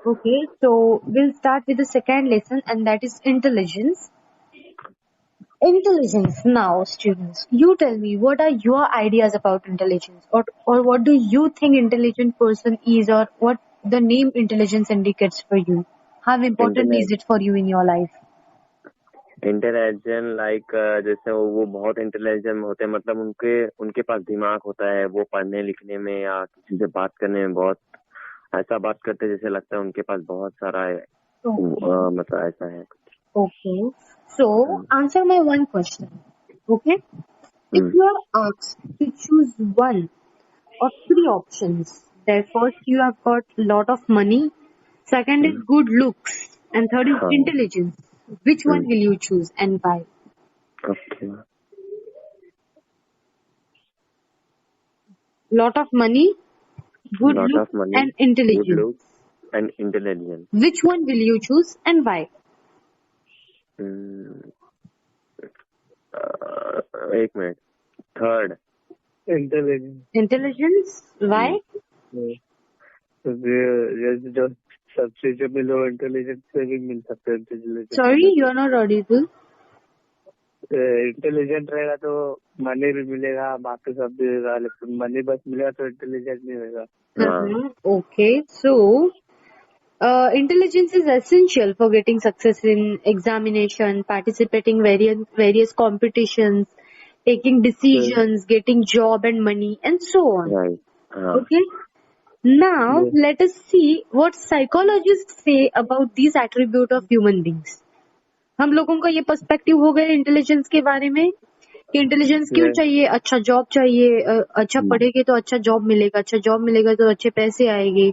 Okay, so we'll start with the second lesson, and that is intelligence. Intelligence. Now, students, you tell me, what are your ideas about intelligence, or what do you think intelligent person is, or what the name intelligence indicates for you? How important is it for you in your life? Intelligent like जैसे वो बहुत intelligent होते हैं, मतलब उनके पास दिमाग होता है, वो पढ़ने लिखने में या किसी से बात करने में बहुत ऐसा बात करते हैं जैसे लगता है उनके पास बहुत सारा है। मतलब ऐसा है। Okay, so answer my one question. Okay, if you are asked to choose one of three options, that first you have got lot of money, second is good looks, and third is intelligence. Which one will you choose and why? Okay. Lot of money, good looks, and intelligence. Good looks and intelligence. Which one will you choose and why? एक minute. Third intelligence. Intelligence, why? जो सबसे जो मिलो intelligence से भी मिल सकते हैं intelligence. Sorry, you are not audible. Intelligent रहेगा तो मनी भी मिलेगा, बाकी सब भी रहेगा, लेकिन मनी बस मिलेगा तो इंटेलिजेंट नहीं रहेगा। Okay, so intelligence is essential for getting success in examination, participating various competitions, taking decisions, getting job and money, and so on. Right. Okay. Now let us see what psychologists say about these attributes of human beings. हम लोगों का ये perspective हो गया intelligence के बारे में कि इंटेलिजेंस क्यों चाहिए, अच्छा जॉब चाहिए, अच्छा पढ़ेंगे तो अच्छा जॉब मिलेगा, अच्छा जॉब मिलेगा तो अच्छे पैसे आएंगे,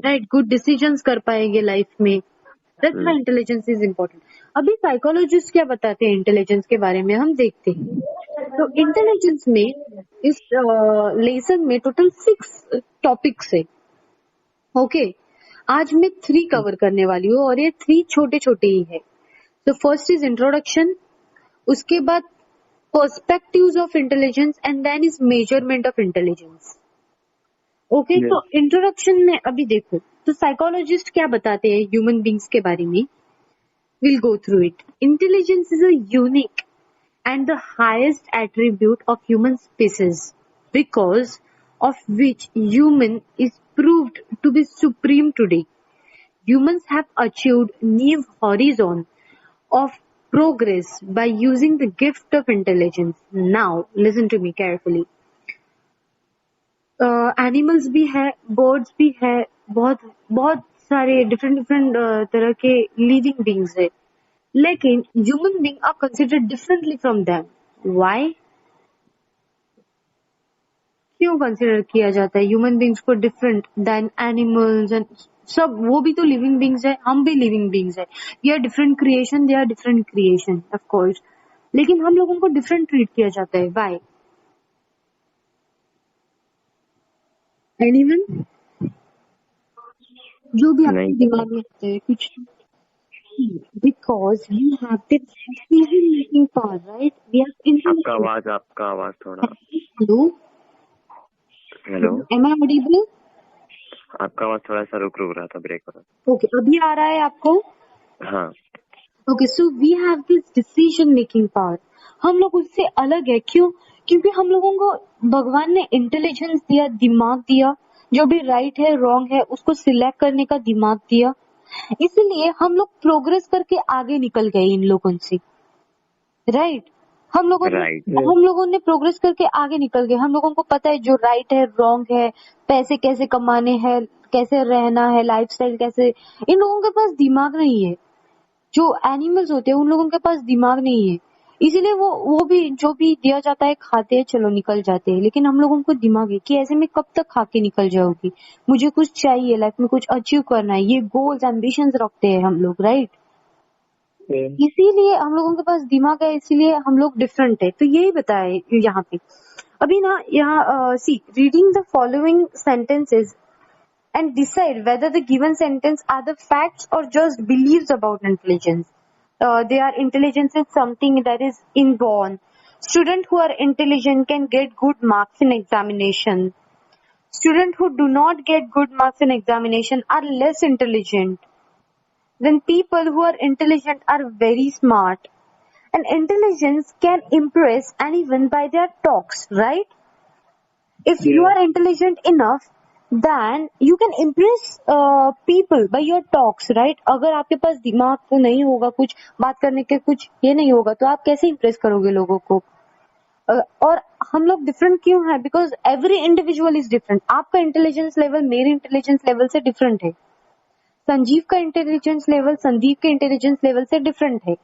राइट, गुड डिसीजंस कर पाएंगे लाइफ में, that's why intelligence is important. अभी साइकोलॉजिस्ट क्या बताते हैं इंटेलिजेंस के बारे में, हम देखते हैं। तो इंटेलिजेंस में इस लेसन में टोटल 6 टॉपिक्स है। ओके, आज मैं 3 कवर करने वाली हूँ और ये 3 छोटे छोटे ही है। तो फर्स्ट इज इंट्रोडक्शन, उसके बाद perspectives of intelligence, and then is measurement of intelligence. Okay, तो इंट्रोडक्शन में अभी देखो तो साइकोलॉजिस्ट क्या बताते हैं ह्यूमन बींग्स के बारे में, will go through it. Intelligence is a unique and the highest attribute of human species, because of which human is proved to be supreme today. Humans have achieved new horizon of progress by using the gift of intelligence. Now listen to me carefully. Animals भी है, birds भी है, बहुत बहुत सारे different तरह के living beings है, लेकिन human being are considered differently from them. Why? क्यों कंसिडर किया जाता है ह्यूमन बींग्स को डिफरेंट देन एनिमल्स एंड सब? वो भी तो लिविंग बींग्स है, हम भी लिविंग बींग्स है। We are different creation, they are different creation of course, लेकिन हम लोगों को डिफरेंट ट्रीट किया जाता है। व्हाई? एनीवन? जो भी आपके दिमाग में आता है कुछ। Because you have the decision making power, right? We have intelligence. आपका आवाज थोड़ा। Hello, am I audible? आपका आवाज थोड़ा सा रुक रहा था, ब्रेक हो रहा। Okay, अभी आ रहा है आपको? हाँ। Okay, so we have this decision making power. हम लोग उससे अलग है, क्यों? क्योंकि हम लोगों को भगवान ने इंटेलिजेंस दिया, दिमाग दिया, जो भी राइट है रॉन्ग है उसको सिलेक्ट करने का दिमाग दिया, इसीलिए हम लोग प्रोग्रेस करके आगे निकल गए इन लोगों से, राइट? हम लोगों ने प्रोग्रेस करके आगे निकल गए। हम लोगों को पता है जो राइट है रॉन्ग है, पैसे कैसे कमाने हैं, कैसे रहना है, लाइफस्टाइल कैसे। इन लोगों के पास दिमाग नहीं है। जो एनिमल्स होते हैं उन लोगों के पास दिमाग नहीं है, इसीलिए वो भी जो भी दिया जाता है खाते हैं, चलो निकल जाते हैं। लेकिन हम लोगों को दिमाग है कि ऐसे में कब तक खा के निकल जाओगी, मुझे कुछ चाहिए, लाइफ में कुछ अचीव करना है, ये गोल्स एम्बिशंस रखते हैं हम लोग, राइट? इसीलिए हम लोगों के पास दिमाग है, इसीलिए हम लोग डिफरेंट है। तो यही बताया यहाँ पे। अभी ना यहाँ C, reading the following sentences and decide whether the given sentence are the facts or just beliefs about intelligence. Intelligence is something that is inborn. Students who are intelligent can get good marks in examination. Students who do not get good marks in examination are less intelligent than people who are intelligent are very smart. And intelligence can impress anyone by their talks, right? If you Yes. are intelligent enough, then you can impress people by your talks, right? अगर आपके पास दिमाग तो नहीं होगा, कुछ बात करने के कुछ ये नहीं होगा, तो आप कैसे इम्प्रेस करोगे लोगों को? और हम लोग डिफरेंट क्यों है? Because every individual is different. आपका इंटेलिजेंस लेवल मेरे इंटेलिजेंस लेवल से डिफरेंट है. संजीव का इंटेलिजेंस लेवल संदीप के इंटेलिजेंस लेवल से डिफरेंट है.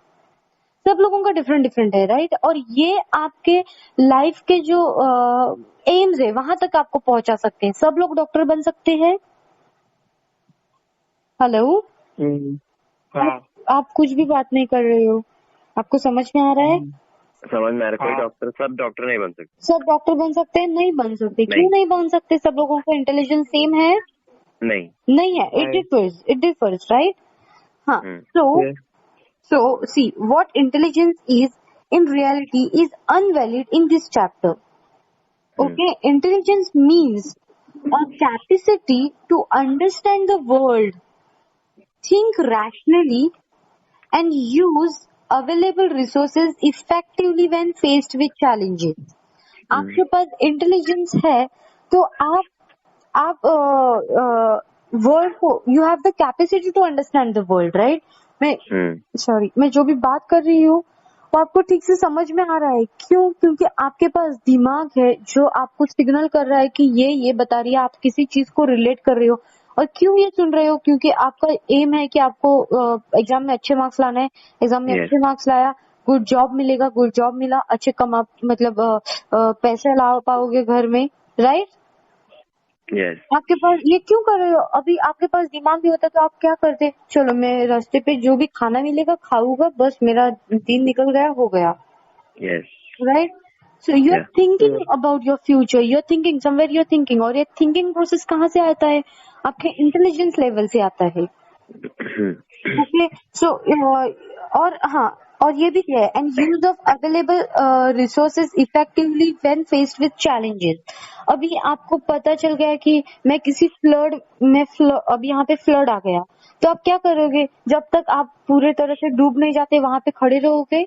सब लोगों का डिफरेंट डिफरेंट है, राइट? और ये आपके लाइफ के जो एम्स है वहां तक आपको पहुंचा सकते हैं. सब लोग डॉक्टर बन सकते हैं. हेलो, हाँ, आप कुछ भी बात नहीं कर रहे हो. आपको समझ में आ रहा है? समझ में आ रहा है. कोई सब डॉक्टर नहीं बन सकते. सब डॉक्टर बन सकते हैं? नहीं बन सकते. क्यों नहीं. नहीं बन सकते? सब लोगों का इंटेलिजेंस सेम है? नहीं है. It differs, right? हाँ. हम्म. So see, what intelligence is in reality is unvalid in this chapter. Okay, intelligence means a capacity to understand the world, think rationally, and use available resources effectively when faced with challenges. आपके पास intelligence है तो आप world को, you have the capacity to understand the world, right? मैं जो भी बात कर रही हूँ वो आपको ठीक से समझ में आ रहा है. क्यों? क्योंकि आपके पास दिमाग है जो आपको सिग्नल कर रहा है कि ये बता रही है, आप किसी चीज को रिलेट कर रहे हो. और क्यों ये सुन रहे हो? क्योंकि आपका एम है कि आपको एग्जाम में अच्छे मार्क्स लाना है. एग्जाम में अच्छे मार्क्स लाया, गुड जॉब मिलेगा, गुड जॉब मिला, अच्छे मतलब पैसे ला पाओगे घर में, राइट? Yes. आपके पास ये क्यों कर रहे हो? अभी आपके पास दिमाग भी होता तो आप क्या करते? चलो मैं रास्ते पे जो भी खाना मिलेगा खाऊंगा, बस मेरा दिन निकल गया, हो गया. Yes. Right? So you are thinking about your future, you are thinking somewhere, you are thinking. और ये थिंकिंग प्रोसेस कहाँ से आता है? आपके इंटेलिजेंस लेवल से आता है. ओके, सो और हाँ, और ये भी है, and use of available resources effectively when faced with challenges. अभी आपको पता चल गया कि मैं किसी फ्लड में अभी यहाँ पे फ्लड आ गया, तो आप क्या करोगे? जब तक आप पूरे तरह से डूब नहीं जाते वहां पे खड़े रहोगे?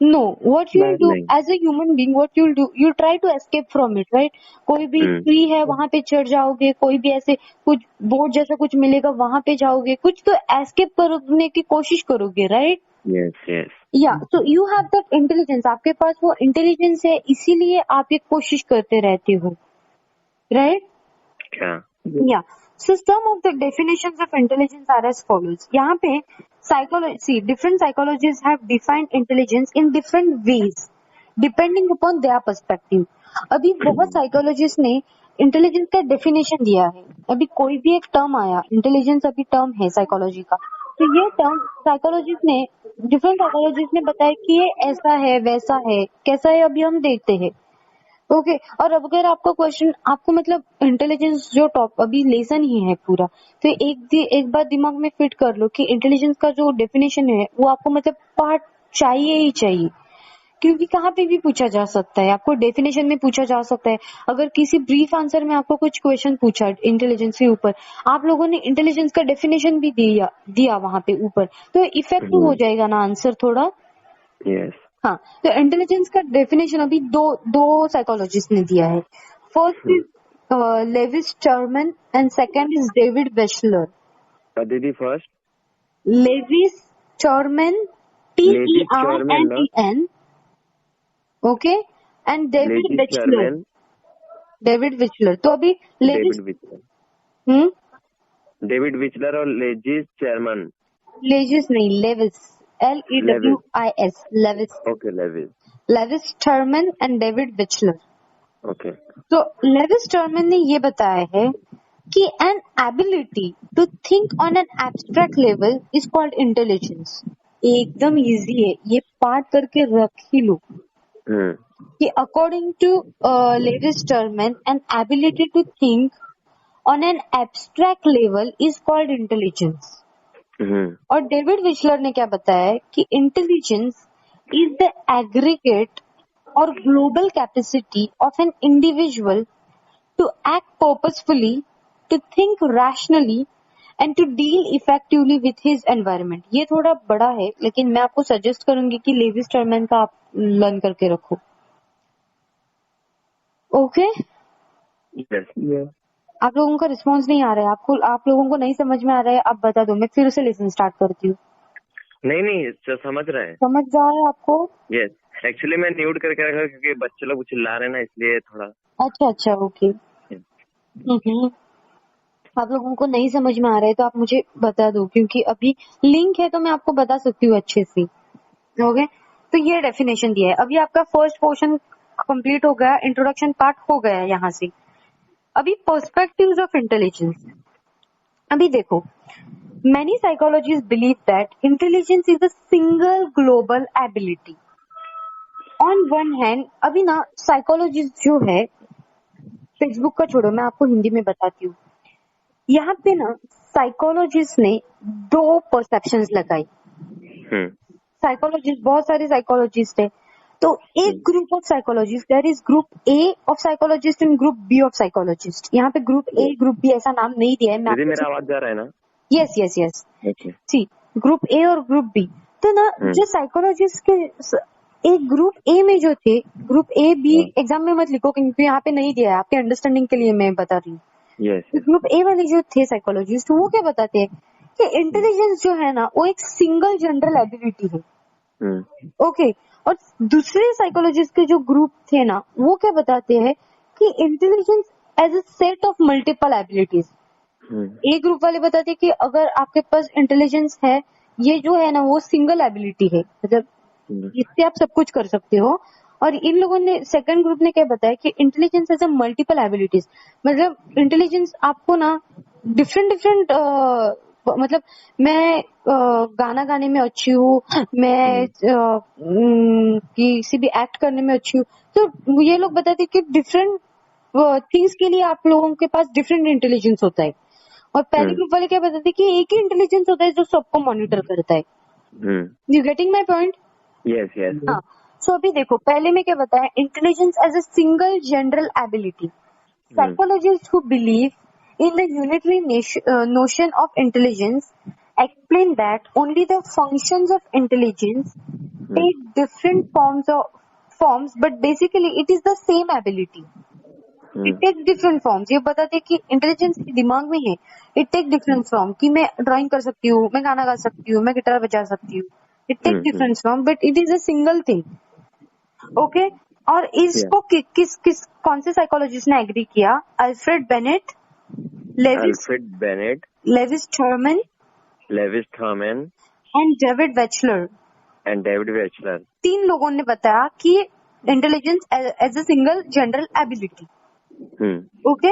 No. What you will do as a human being, what you will do, you try to escape from it, right? कोई भी ट्री है वहां पे चढ़ जाओगे, कोई भी ऐसे कुछ बोट जैसा कुछ मिलेगा वहां पे जाओगे, कुछ तो एस्केप करने की कोशिश करोगे, राइट? Yes. या so you have that intelligence. आपके पास वो इंटेलिजेंस है, इसीलिए आप ये कोशिश करते रहते हो, राइट? या so some of the definitions of intelligence are as follows. यहाँ पे psychology, different psychologists have defined intelligence in different ways depending upon their perspective. अभी बहुत साइकोलॉजिस्ट ने इंटेलिजेंस का डेफिनेशन दिया है. अभी कोई भी एक टर्म आया, इंटेलिजेंस अभी टर्म है साइकोलॉजी का, तो ये टर्म डिफरेंट साइकोलॉजिस्ट ने बताया कि ये ऐसा है, वैसा है, कैसा है, अभी हम देखते हैं. ओके, और अब अगर आपका क्वेश्चन, आपको मतलब इंटेलिजेंस जो टॉप अभी लेसन ही है पूरा, तो एक बात दिमाग में फिट कर लो कि इंटेलिजेंस का जो डेफिनेशन है वो आपको मतलब पार्ट चाहिए ही चाहिए. क्योंकि कहाँ पे भी पूछा जा सकता है, आपको डेफिनेशन में पूछा जा सकता है. अगर किसी ब्रीफ आंसर में आपको कुछ क्वेश्चन पूछा इंटेलिजेंस के ऊपर, आप लोगों ने इंटेलिजेंस का डेफिनेशन भी दिया वहां पे ऊपर, तो इफेक्टिव हो जाएगा ना आंसर थोड़ा. Yes. हाँ, तो इंटेलिजेंस का डेफिनेशन अभी दो साइकोलॉजिस्ट ने दिया है. First is Lewis Terman and second is David Wechsler. दीदी first Lewis Terman, TERMAN, okay, and David Wechsler. तो अभी डेविड विचलर और लेजिस चेयरमैन. लेजिस नहीं, Lewis, LEWIS, Lewis. Okay, Lewis Terman and David Wechsler. Okay. तो लेविस स्टर्मन ने ये बताया है कि an ability to think on an abstract level is called intelligence. एकदम इजी है, ये पाठ करके रख ही लो कि according to Lewis Terman, an ability to think on an abstract level is called intelligence. और डेविड विचलर ने क्या बताया कि इंटेलिजेंस इज द एग्रीगेट और global capacity of an individual to act purposefully, to think rationally and to deal effectively with his environment. ये थोड़ा बड़ा है, लेकिन मैं आपको सजेस्ट करूंगी कि लेवी स्टरमैन का आप लर्न करके रखो. Okay yes. आप लोगों का रिस्पॉन्स नहीं आ रहा है, आप लोगों को नहीं समझ में आ रहा है, आप बता दो, मैं फिर से लेसन स्टार्ट करती हूँ. नहीं समझ रहे हैं. समझ जा रहा है आपको? यस, एक्चुअली मैं म्यूट करके रखा क्योंकि बच्चे लोग चिल्ला रहे हैं ना, इसलिए थोड़ा. अच्छा ओके. आप लोगों को नहीं समझ में आ रहा है तो आप मुझे बता दो, क्योंकि अभी लिंक है तो मैं आपको बता सकती हूँ अच्छे से. ओके, तो ये डेफिनेशन दिया है. अभी आपका फर्स्ट पोर्शन कंप्लीट हो गया, इंट्रोडक्शन पार्ट हो गया है यहाँ से. अभी पर्सपेक्टिव्स ऑफ इंटेलिजेंस. अभी देखो, many psychologists believe that intelligence is a single global ability. On one hand, अभी ना साइकोलॉजिस्ट जो है, फेसबुक का छोड़ो, मैं आपको हिंदी में बताती हूँ. यहाँ पे ना साइकोलॉजिस्ट ने दो परसेप्शंस लगाई. साइकोलॉजिस्ट, बहुत सारे साइकोलॉजिस्ट है, तो एक group of psychologist, there is group A of psychologist and group B of psychologist. यहाँ पे ग्रुप ए ग्रुप बी ऐसा नाम नहीं दिया है. मेरा आवाज जा रहा है ना? Yes yes yes. See, group A और ग्रुप बी. तो ना जो साइकोलॉजिस्ट के एक ग्रुप ए में जो थे, ग्रुप ए बी एग्जाम में मत लिखो क्योंकि यहाँ पे नहीं दिया है, आपके अंडरस्टैंडिंग के लिए मैं बता रही हूँ. ग्रुप ए वाले जो थे साइकोलॉजिस्ट, वो क्या बताते हैं कि इंटेलिजेंस जो है ना, वो एक सिंगल जनरल एबिलिटी है. ओके, और दूसरे साइकोलॉजिस्ट के जो ग्रुप थे ना, वो क्या बताते हैं कि intelligence as a set of multiple abilities. एक ग्रुप वाले बताते हैं कि अगर आपके पास इंटेलिजेंस है, ये जो है ना वो सिंगल एबिलिटी है, मतलब इससे आप सब कुछ कर सकते हो. और इन लोगों ने, सेकंड ग्रुप ने क्या बताया कि intelligence as a multiple abilities, मतलब इंटेलिजेंस आपको ना डिफरेंट मतलब मैं गाना गाने में अच्छी हूँ, मैं किसी भी एक्ट करने में अच्छी हूँ, तो ये लोग बताते हैं कि डिफरेंट थिंग्स के लिए आप लोगों के पास डिफरेंट इंटेलिजेंस होता है. और पहले ग्रुप वाले क्या बताते हैं कि एक ही इंटेलिजेंस होता है जो सबको मॉनिटर करता है. You getting my point? Yes yes. हाँ, सो अभी देखो, पहले में क्या बताया, intelligence as a single general ability. Psychologist who believe in the unitary notion of intelligence explain that only the functions of intelligence take different forms but basically it is the same ability. It takes different forms. ये बताते हैं कि intelligence दिमाग में है, it take different form, कि मैं drawing कर सकती हूँ, मैं गाना गा सकती हूँ, मैं गिटार बजा सकती हूँ. It take different form but it is a single thing. Okay, और इसको किस कौन से साइकोलॉजिस्ट ने एग्री किया? Alfred Binet, Lewis Terman and David Wechsler. तीन लोगों ने बताया कि intelligence as a single general ability. Okay,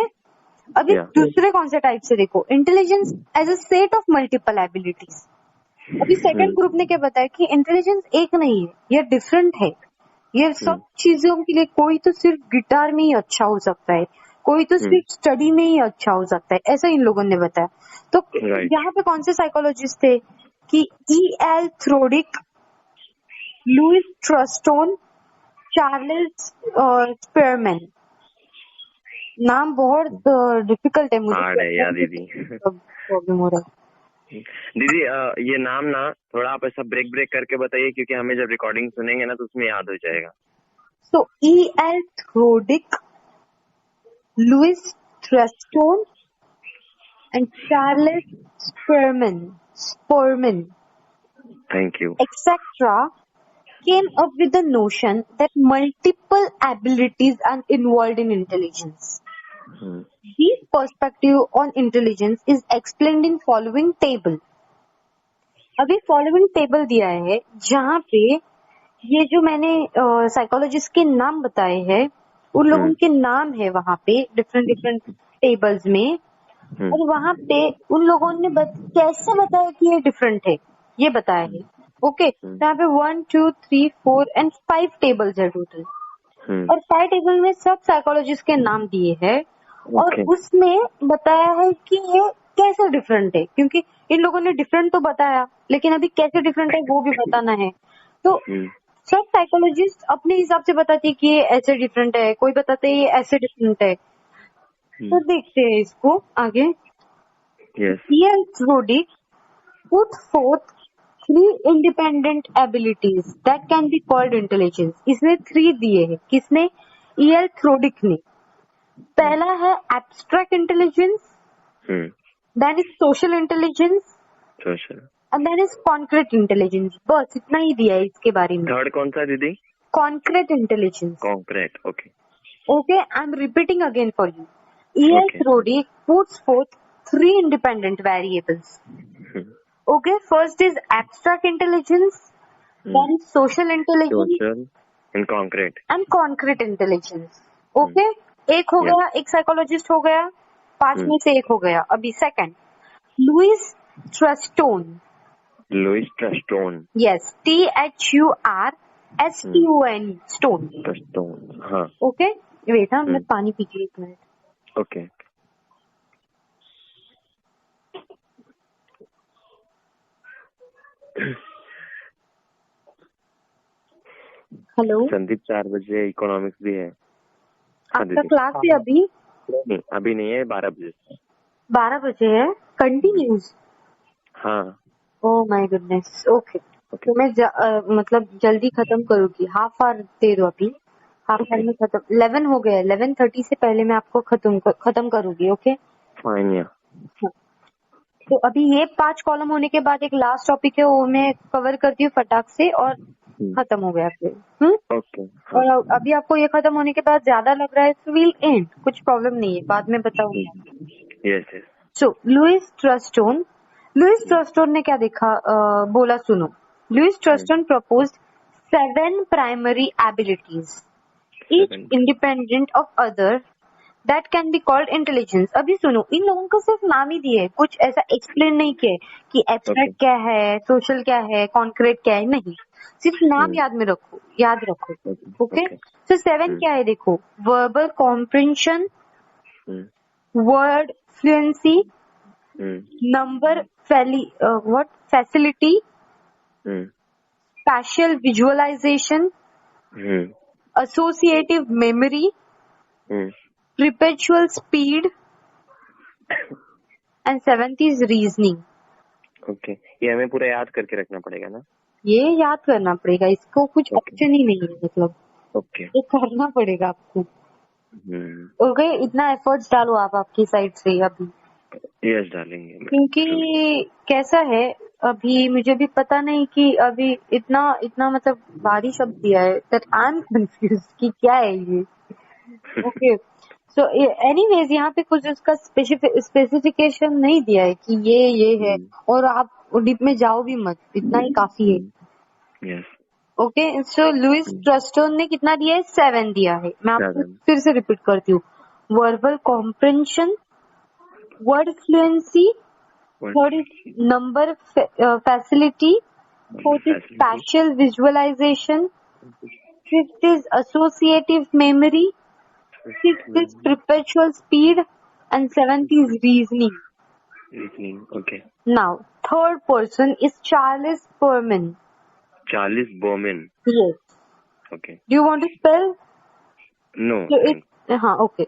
अभी दूसरे कौन से टाइप से देखो, intelligence as a set of multiple abilities. अभी सेकंड ग्रुप ने क्या बताया कि इंटेलिजेंस एक नहीं है, ये डिफरेंट है. ये सब चीजों के लिए, कोई तो सिर्फ गिटार में ही अच्छा हो सकता है, कोई तो सिर्फ स्टडी में ही अच्छा हो सकता है, ऐसा इन लोगों ने बताया. तो यहाँ पे कौन से साइकोलॉजिस्ट थे कि E.L. Thorndike, Louis Thurstone, Charles Spearman. नाम बहुत डिफिकल्ट है मुझे. हार्ड है यार दीदी. प्रॉब्लम हो रहा है दीदी. ये नाम ना थोड़ा आप ऐसा ब्रेक करके बताइए, क्योंकि हमें जब रिकॉर्डिंग सुनेंगे ना तो उसमें याद हो जाएगा. So E.L. Thorndike, Louis Thurstone and Charles Sperman, Thank you, etc. came up with the notion that multiple abilities are involved in intelligence. This perspective on intelligence is explained in following table. अभी following table दिया है जहाँ पे ये जो मैंने psychologist के नाम बताए हैं, उन लोगों के नाम है वहाँ पे डिफरेंट टेबल्स में. और वहाँ पे उन लोगों ने कैसे बताया कि ये डिफरेंट है, ये बताया है. ओके, यहाँ पे 1, 2, 3, 4 and 5 टेबल्स है टोटल. और 5 टेबल में सब साइकोलॉजिस्ट के नाम दिए हैं. और उसमें बताया है कि ये कैसे डिफरेंट है, क्योंकि इन लोगों ने डिफरेंट तो बताया, लेकिन अभी कैसे डिफरेंट है वो भी बताना है. तो सब साइकोलॉजिस्ट अपने हिसाब से बताते हैं कि ये ऐसे डिफरेंट है, कोई बताते हैं ये ऐसे डिफरेंट है. तो देखते हैं इसको आगे। Yes E.L. Rodick put forth 3 independent abilities that can be called intelligence. इसने 3 दिए हैं। किसने? E.L. Rodick ने। पहला है abstract intelligence, then is social intelligence, social. and then is concrete intelligence. बस इतना ही दिया है इसके बारे में। थर्ड कौन सा दीदी? Concrete intelligence. Concrete. Okay Okay, I'm repeating again for you. E.L. Okay. Rodick puts forth 3 independent variables. Okay, first is abstract intelligence, then is social intelligence social and concrete. and concrete intelligence. Okay, एक हो Yeah. गया, एक psychologist हो गया, 5 में से एक हो गया। अभी second, Louis Thurstone. Louis Thurstone. Yes, THURSTON, stone. Thurstone, हाँ। ओके, वेट, हाँ मैं पानी पी के 1 मिनट। ओके हेलो, संदीप 4 बजे इकोनॉमिक्स भी है। आपका क्लास है अभी? नहीं, अभी नहीं है, 12 बजे। 12 बजे है कंटिन्यूज? हाँ। Oh my goodness. ओके, तो मैं मतलब जल्दी खत्म करूंगी। हाफ आवर दे दो अभी, हाफ आवर में खत्म। 11 हो गया, 11:30 से पहले मैं आपको खत्म करूंगी। Okay fine. या तो अभी ये 5 कॉलम होने के बाद एक लास्ट टॉपिक है, वो मैं कवर करती हूँ फटाक से और खत्म हो गया फिर। ओके। और अभी आपको ये खत्म होने के बाद ज्यादा लग रहा है तो विल एंड, कुछ प्रॉब्लम नहीं है, बाद में बताऊंगी। Yes yes. So Louis Thurstone ने क्या देखा, बोला सुनो। Louis Thurstone proposed 7 primary abilities, each independent of other, that can be called intelligence. अभी सुनो, इन लोगों को सिर्फ नाम ही दिए, कुछ ऐसा एक्सप्लेन नहीं किया कि एब्स्ट्रैक्ट क्या है, सोशल क्या है, कॉन्क्रीट क्या है, नहीं, सिर्फ नाम याद रखो। ओके, तो 7 क्या है देखो, verbal comprehension, word fluency, number facility, spatial visualisation, associative memory, perpetual speed, and 7th is reasoning. Okay, ये हमें पूरा याद करके रखना पड़ेगा ना? ये याद करना पड़ेगा, इसको कुछ ऑप्शन ही नहीं है, मतलब ओके, ये करना पड़ेगा आपको। ओके, इतना एफर्ट्स डालो आप आपकी साइड से अभी। यस डालेंगे, क्योंकि कैसा है, अभी मुझे भी पता नहीं कि अभी इतना मतलब भारी शब्द दिया है दैट आई एम कंफ्यूज कि क्या है ये। ओके, सो एनीवेज यहाँ पे कुछ उसका स्पेसिफिकेशन नहीं दिया है कि ये है, और आप डीप में जाओ भी मत, इतना ही काफी है। यस ओके, सो लुइस ट्रस्टोन ने कितना दिया है? 7 दिया है। मैं आपको फिर से रिपीट करती हूँ। Verbal comprehension, word fluency, third is number facility, fourth is spatial visualisation, fifth is associative memory, sixth is perpetual speed, and 7th is reasoning. Okay. Now, third person is Charles Berman. Charles Berman. Yes. Okay. Do you want to spell? No. So okay.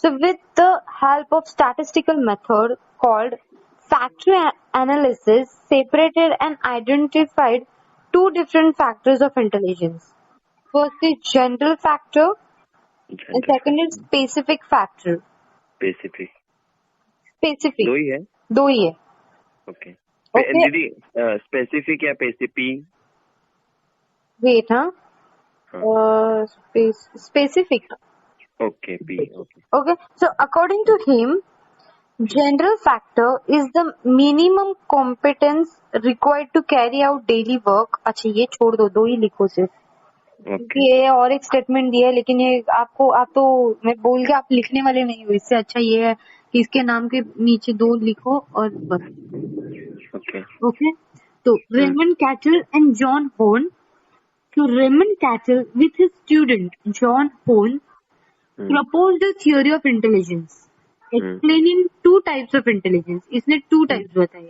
So with the help of statistical method called factor analysis, separated and identified 2 different factors of intelligence. First is general factor, and second is specific factor. Specific. दो ही है। Okay दीदी, specific या पेसिफी? Wait, specific. Okay, P. Okay, so according to him, general factor is the minimum competence required to carry out daily work. अच्छा, ये छोड़ दो ही लिखो सिर्फ, क्योंकि ये और एक स्टेटमेंट दिया है, लेकिन ये आप तो मैं बोल के आप लिखने वाले नहीं हो। इससे अच्छा ये है कि इसके नाम के नीचे 2 लिखो और बस। ओके, तो Raymond Cattell and John Horne. So Raymond Cattell with his student John Horn proposed a theory of intelligence, explaining 2 types of intelligence. इसने 2 types बताए,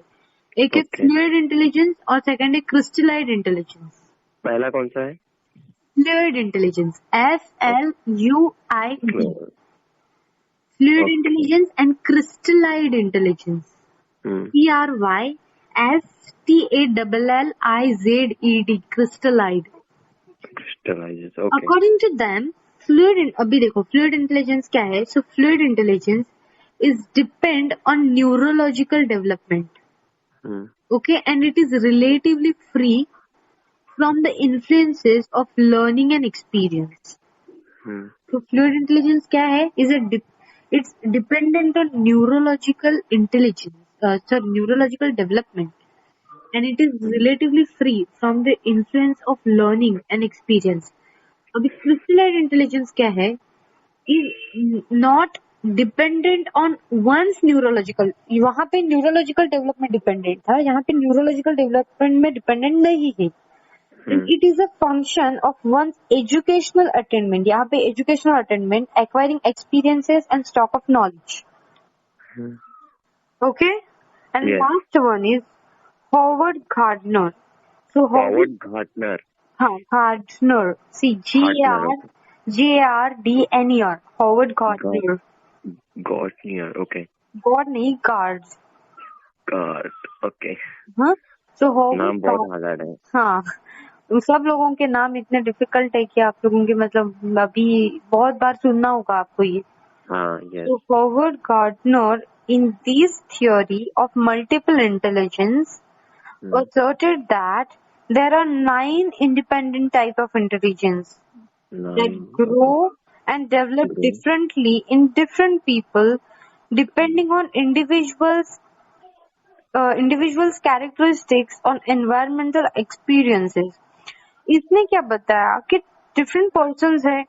एक है fluid intelligence और सेकंड है crystallized intelligence. पहला कौन सा है? Fluid intelligence, FLUID. Fluid Okay. Intelligence and crystallised intelligence, Hmm. CRYSTALLIZED, crystallised. Crystallizes. Okay. According to them अभी देखो फ्लूइड इंटेलिजेंस क्या है. So fluid intelligence is depend on neurological development. Hmm. Okay, and it is relatively free from the influences of learning and experience. Hmm. So fluid intelligence क्या है? It's dependent on neurological intelligence, neurological development, and it is relatively free from the influence of learning and experience. अभी crystallized intelligence क्या है? Is not dependent on one's neurological. वहाँ पे neurological development dependent था, यहाँ पे neurological development में dependent नहीं है. And it is a function of one's educational attainment. यहाँ पे educational attainment, acquiring experiences and stock of knowledge. Hmm. Okay? And Yes. last one is Howard Gardner. So Howard Gardner. Gardner. See, Gardner. Gardner. Howard Gardner. Gardner. Okay. God नहीं, Guards. God. Okay. हाँ. So Howard नाम बहुत hard है. हाँ, सब लोगों के नाम इतने डिफिकल्ट है कि आप लोगों के मतलब अभी बहुत बार सुनना होगा आपको ये. हाँ. Yes. So Howard Gardner, in this theory of multiple intelligence, asserted that there are 9 independent types of intelligence that grow and develop differently in different people depending on individuals' characteristics on environmental experiences. इसने क्या बताया कि different persons है,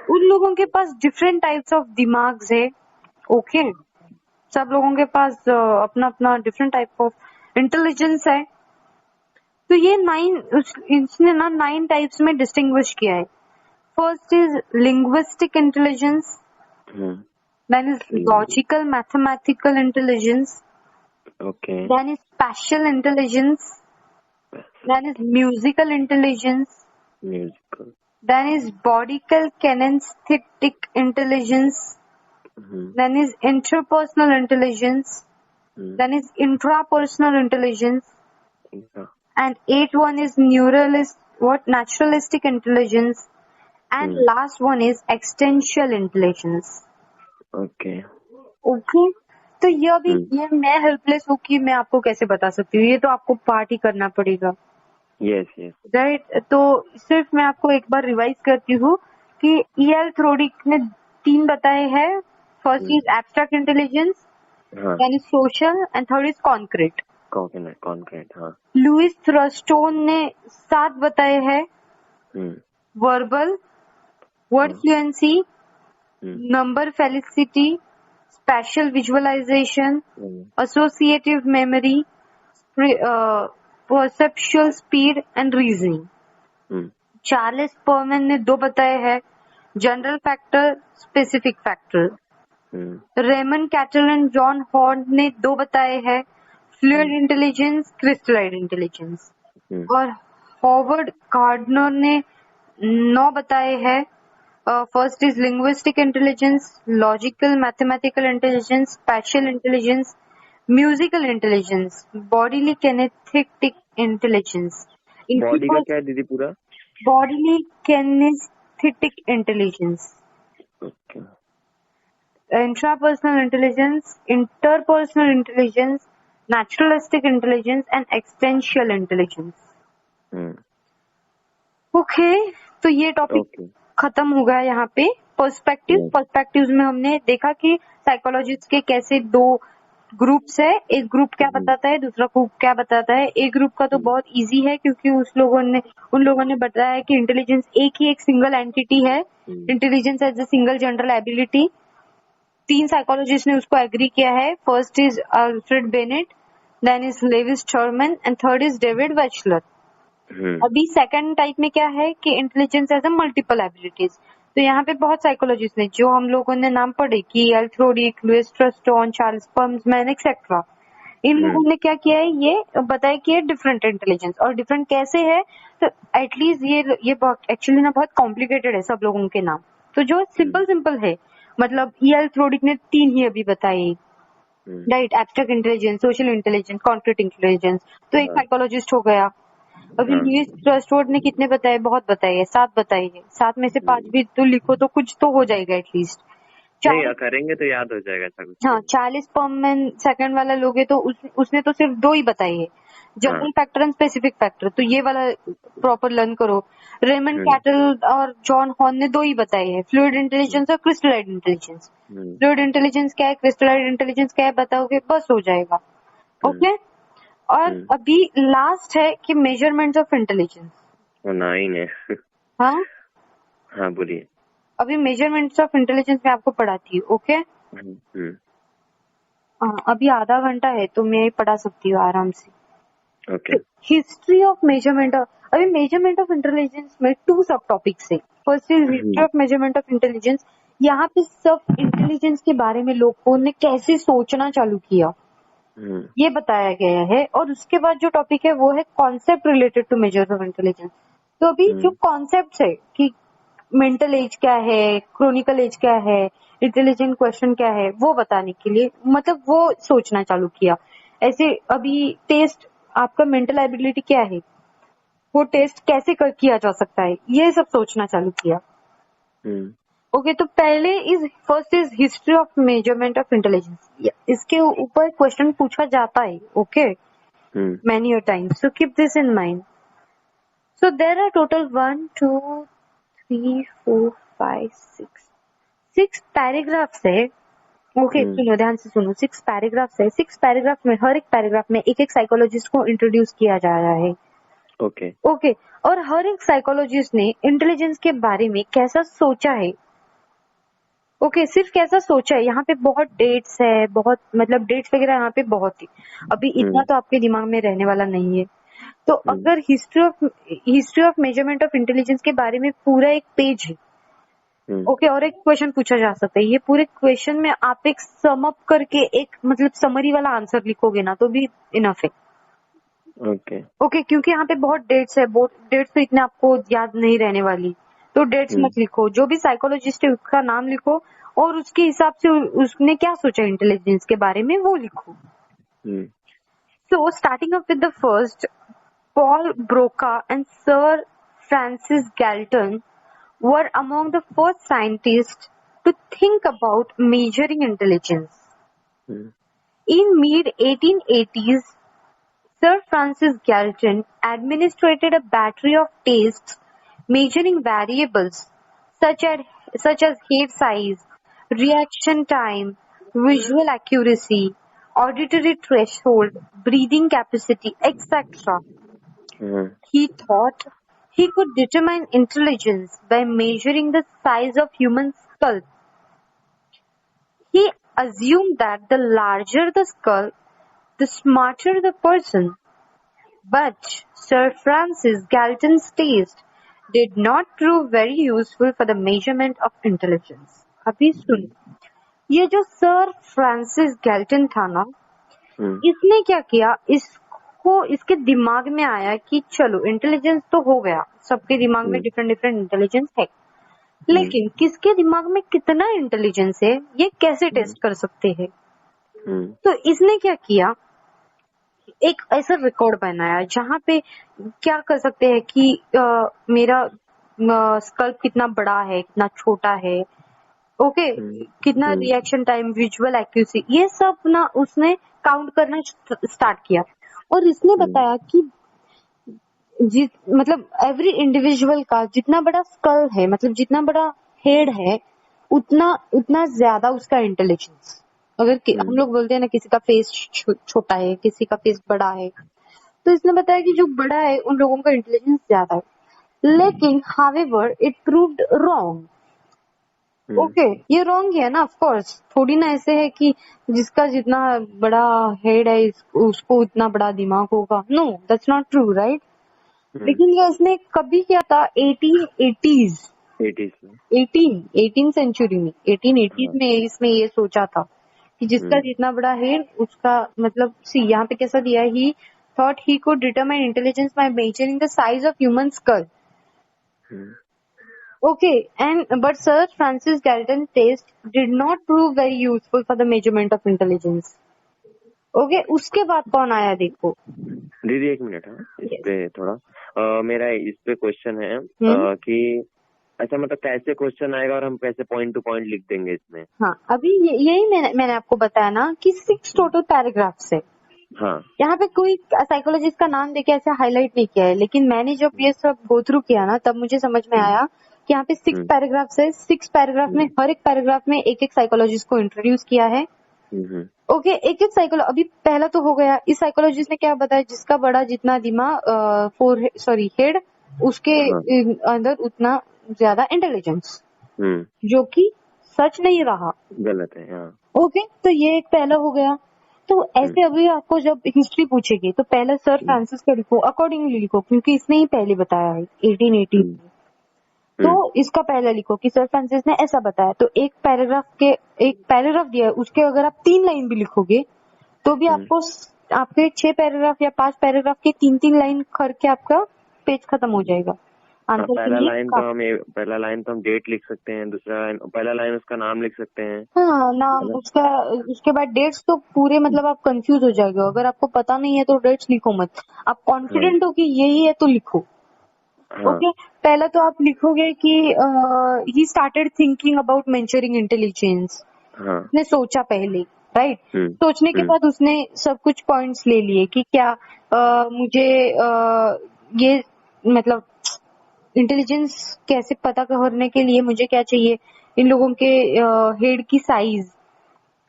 उन लोगों के पास different types of दिमाग है. ओके, सब लोगों के पास अपना अपना डिफरेंट टाइप ऑफ इंटेलिजेंस है. तो ये इसने ना 9 टाइप्स में डिस्टिंग्विश किया है. First is linguistic intelligence, then is logical mathematical intelligence, then is spatial intelligence, then is musical intelligence, then is bodical kinesthetic intelligence, then is interpersonal intelligence, then is intrapersonal intelligence, and 8th one is naturalistic intelligence, and last one is existential intelligence. Okay. तो ये मैं helpless हूँ कि मैं आपको कैसे बता सकती हूँ, ये तो आपको पार्ट ही करना पड़ेगा. Yes. Yes. राइट. तो सिर्फ मैं आपको एक बार रिवाइज करती हूँ कि E.L. थ्रोडिक ने 3 बताए हैं. First is abstract intelligence, then is social, and third is concrete. हाँ. लुइस थ्रस्टोन ने 7 बताए हैं. Verbal, word fluency, number felicity, special visualisation, associative memory, perceptual speed and reasoning. Charles Spearman ने 2 बताए हैं, general factor, specific factor. Raymond Cattell and John Horn ने 2 बताए हैं, फ्लूइड इंटेलिजेंस, क्रिस्टलाइड इंटेलिजेंस. और हॉवर्ड गार्डनर ने 9 बताए हैं. First is linguistic intelligence, logical mathematical intelligence, special intelligence, musical intelligence, bodily kinesthetic intelligence. Body का क्या है दीदी पूरा? Bodily kinesthetic intelligence, intrapersonal intelligence, interpersonal intelligence, naturalistic intelligence and existential intelligence. Okay, तो ये टॉपिक खत्म हो गया यहाँ पे. पर्सपेक्टिव्स में हमने देखा कि साइकोलॉजिस्ट के कैसे 2 ग्रुप्स है. एक ग्रुप क्या बताता है, दूसरा ग्रुप क्या बताता है. एक ग्रुप का तो बहुत इजी है क्योंकि उन लोगों ने बताया कि इंटेलिजेंस एक सिंगल एंटिटी है. Intelligence as a single general ability. 3 psychologist ने उसको एग्री किया है. First is Alfred Binet, then is Lewis Terman, and third is David Wechsler. अभी सेकंड टाइप में क्या है कि intelligence as a multiple abilities. तो यहाँ पे बहुत साइकोलॉजिस्ट ने जो हम लोगों ने नाम पढ़े कि E.L. Thorndike, Louis थ्रस्टोन, Charles पर्मन etcetera, इन लोगों ने क्या किया है, ये बताया कि डिफरेंट इंटेलिजेंस. और डिफरेंट कैसे है, तो एटलीस्ट ये एक्चुअली ना बहुत कॉम्प्लिकेटेड है सब लोगों के नाम. तो जो सिंपल है मतलब ईएल थ्रोडिक ने 3 ही अभी बताए, right? Abstract intelligence, social intelligence, concrete intelligence. तो एक हाँ साइकोलॉजिस्ट हो गया। अभी हाँ लुईस ट्रस्टवर्ड ने कितने बताए? बहुत बताए, 7 बताए है। 7 में से 5 भी तो लिखो तो कुछ तो हो जाएगा एटलीस्ट। नहीं, 40, करेंगे तो याद हो जाएगा, ऐसा कुछ हाँ, नहीं। 40 परमेंट सेकंड वाला लोगे तो उसने तो सिर्फ 2 ही बताए है, हाँ। General factor and specific factor. तो ये वाला प्रॉपर लर्न करो। रेमंड हम्म कैटल और जॉन हॉर्न ने 2 ही बताए हैं, फ्लूइड इंटेलिजेंस और क्रिस्टलाइड इंटेलिजेंस। हम्म फ्लूइड इंटेलिजेंस क्या है, क्रिस्टलाइड इंटेलिजेंस क्या है बताओगे, बस हो जाएगा। हम्म ओके। और हम्म अभी लास्ट है कि मेजरमेंट्स ऑफ इंटेलिजेंस। वो 9 है। हाँ, हाँ बोलिए। अभी मेजरमेंट्स ऑफ इंटेलिजेंस मैं आपको पढ़ाती हूँ। ओके। हम्म। अभी आधा घंटा है तो मैं पढ़ा सकती हूँ आराम से। Okay. History of measurement of, अभी मेजरमेंट ऑफ इंटेलिजेंस में 2 सब टॉपिक्स है। First is history of measurement of intelligence. यहाँ पे सब इंटेलिजेंस के बारे में लोगों ने कैसे सोचना चालू किया ये बताया गया है। और उसके बाद जो टॉपिक है वो है concept related to measures of intelligence. तो अभी जो कॉन्सेप्ट है कि मेंटल एज क्या है, क्रोनिकल एज क्या है, इंटेलिजेंट क्वेश्चन क्या है, वो बताने के लिए मतलब वो सोचना चालू किया। ऐसे अभी टेस्ट, आपका मेंटल एबिलिटी क्या है, वो टेस्ट कैसे किया जा सकता है, ये सब सोचना चालू किया। ओके, तो पहले first is history of measurement of intelligence. इसके ऊपर क्वेश्चन पूछा जाता है। Okay, many a times, so keep this in mind. So there are total 1 2 3 4 5 6 paragraphs है। ओके, सुनो ध्यान से सुनो। 6 पैराग्राफ्स है। 6 पैराग्राफ में हर एक पैराग्राफ में एक एक साइकोलॉजिस्ट को इंट्रोड्यूस किया जा रहा है। ओके। ओके, और हर एक साइकोलॉजिस्ट ने इंटेलिजेंस के बारे में कैसा सोचा है। ओके, सिर्फ कैसा सोचा है, यहाँ पे बहुत डेट्स है, बहुत मतलब डेट्स वगैरह यहाँ पे बहुत ही, अभी इतना तो आपके दिमाग में रहने वाला नहीं है। तो अगर history of measurement of intelligence के बारे में पूरा एक पेज है। ओके, और एक क्वेश्चन पूछा जा सकता है। ये पूरे क्वेश्चन में आप एक सम अप करके एक मतलब समरी वाला आंसर लिखोगे ना तो भी इनफ है। ओके। ओके, क्योंकि यहाँ पे बहुत डेट्स है, बहुत डेट्स तो इतने आपको याद नहीं रहने वाली, तो डेट्स मत लिखो। जो भी साइकोलॉजिस्ट है उसका नाम लिखो और उसके हिसाब से उसने क्या सोचा इंटेलिजेंस के बारे में वो लिखो। So starting up with the first, Paul Broca and Sir Francis Galton were among the first scientists to think about measuring intelligence. In mid-1880s, Sir Francis Galton administered a battery of tests measuring variables such as hair size, reaction time, visual accuracy, auditory threshold, breathing capacity, etc. He thought he could determine intelligence by measuring the size of human skull. He assumed that the larger the skull, the smarter the person. But Sir Francis Galton's test did not prove very useful for the measurement of intelligence. अभी सुनो, ये जो sir Francis Galton था ना, इसने क्या किया, इसके दिमाग में आया कि चलो इंटेलिजेंस तो हो गया, सबके दिमाग में डिफरेंट डिफरेंट इंटेलिजेंस है, लेकिन किसके दिमाग में कितना इंटेलिजेंस है ये कैसे टेस्ट कर सकते हैं। तो इसने क्या किया, एक ऐसा रिकॉर्ड बनाया जहाँ पे क्या कर सकते हैं कि मेरा स्कल कितना बड़ा है, कितना छोटा है, ओके, कितना रिएक्शन टाइम, विजुअल एक्यूरेसी, ये सब ना उसने काउंट करना स्टार्ट किया। और इसने बताया कि मतलब एवरी इंडिविजुअल का जितना बड़ा स्कल है, मतलब जितना बड़ा हेड है, उतना उतना ज्यादा उसका इंटेलिजेंस। अगर हम लोग बोलते हैं ना किसी का फेस छोटा है, किसी का फेस बड़ा है, तो इसने बताया कि जो बड़ा है उन लोगों का इंटेलिजेंस ज्यादा है। लेकिन however it proved wrong. Okay, ये रॉन्ग है ना, ऑफ कोर्स, थोड़ी ना ऐसे है कि जिसका जितना बड़ा हेड है उसको उतना बड़ा दिमाग होगा। No, that's not true, right? लेकिन ये इसने कभी किया था 1880s, 18 सेंचुरी में, 1880s में इसमें ये सोचा था कि जिसका जितना बड़ा हेड उसका मतलब सी यहाँ पे कैसा दिया, ही thought he could determine intelligence by measuring the size of human school. Okay, but Sir Francis Galton test did not prove very useful for the measurement of intelligence. Okay, उसके बाद कौन आया देखो. दीदी एक मिनट. हाँ, इस पे थोड़ा मेरा इस पे क्वेश्चन है कि अच्छा मतलब कैसे क्वेश्चन आएगा और हम कैसे पॉइंट टू पॉइंट लिख देंगे इसमें. हाँ, अभी यही मैंने आपको बताया ना कि 6 टोटल पैराग्राफ्स है. हाँ, यहाँ पे कोई साइकोलॉजिस्ट का नाम देके ऐसे हाईलाइट नहीं किया है, लेकिन मैंने जब ये सब गो थ्रू किया ना तब मुझे समझ में आया कि यहाँ पे 6 पैराग्राफ्स है. 6 पैराग्राफ में हर एक पैराग्राफ में एक साइकोलॉजिस्ट को इंट्रोड्यूस किया है. ओके, एक साइकोलॉजी. अभी पहला तो हो गया. इस साइकोलॉजिस्ट ने क्या बताया, जिसका बड़ा जितना दिमाग हेड उसके अंदर उतना ज्यादा इंटेलिजेंस, जो कि सच नहीं रहा, गलत है. हाँ. ओके, तो ये एक पहला हो गया. तो ऐसे अभी आपको जब हिस्ट्री पूछेगी तो पहले सर फ्रांसिस का लिखो, अकॉर्डिंगली लिखो, क्योंकि इसने ही पहले बताया है 1880 में. तो इसका पहला लिखो कि सर फ्रांसिस ने ऐसा बताया. तो एक पैराग्राफ दिया है, उसके अगर आप 3 लाइन भी लिखोगे तो भी आपको आपके 6 पैराग्राफ या 5 पैराग्राफ के 3-3 लाइन करके आपका पेज खत्म हो जाएगा. पहला लाइन तो हम डेट लिख सकते हैं, दूसरा लाइन पहला लाइन उसका नाम लिख सकते हैं. हाँ, नाम उसका. उसके बाद डेट्स तो पूरे मतलब आप कंफ्यूज हो जाएगा. अगर आपको पता नहीं है तो डेट्स लिखो मत. आप कॉन्फिडेंट हो कि यही है तो लिखो. ओके, पहला तो आप लिखोगे कि he started thinking about measuring intelligence. उसने सोचा पहले, राइट. सोचने के बाद उसने सब कुछ पॉइंट्स ले लिए कि क्या मुझे ये मतलब इंटेलिजेंस कैसे पता करने के लिए मुझे क्या चाहिए. इन लोगों के हेड की size,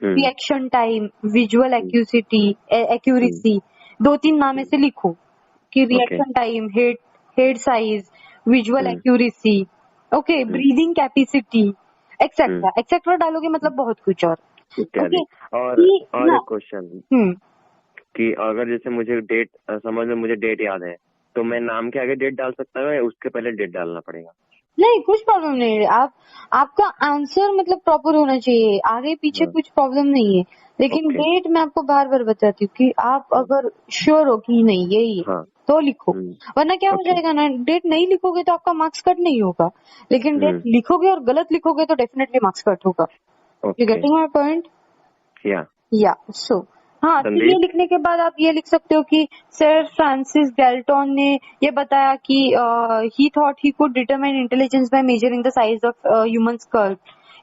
reaction time, visual accuracy, 2-3 नाम ऐसे लिखो कि reaction time, head size, visual accuracy, okay, breathing capacity, etcetera डालोगे मतलब बहुत कुछ. और ओके, और एक क्वेश्चन कि अगर जैसे मुझे डेट समझ में मुझे डेट याद है तो मैं नाम के आगे डेट डाल सकता हूँ या उसके पहले डेट डालना पड़ेगा? नहीं, कुछ प्रॉब्लम नहीं है. आपका आंसर मतलब प्रॉपर होना चाहिए, आगे पीछे कुछ प्रॉब्लम नहीं है. लेकिन डेट मैं आपको बार बार बताती हूँ कि आप अगर श्योर हो कि नहीं यही है तो लिखो. वरना क्या हो जाएगा ना, डेट नहीं लिखोगे तो आपका मार्क्स कट नहीं होगा, लेकिन डेट लिखोगे और गलत लिखोगे तो डेफिनेटली मार्क्स कट होगा. You getting my point? या सो हाँ, तो ये लिखने के बाद आप ये लिख सकते हो कि सर फ्रांसिस गैल्टन ने ये बताया कि he thought he could determine intelligence by measuring the size of human skull.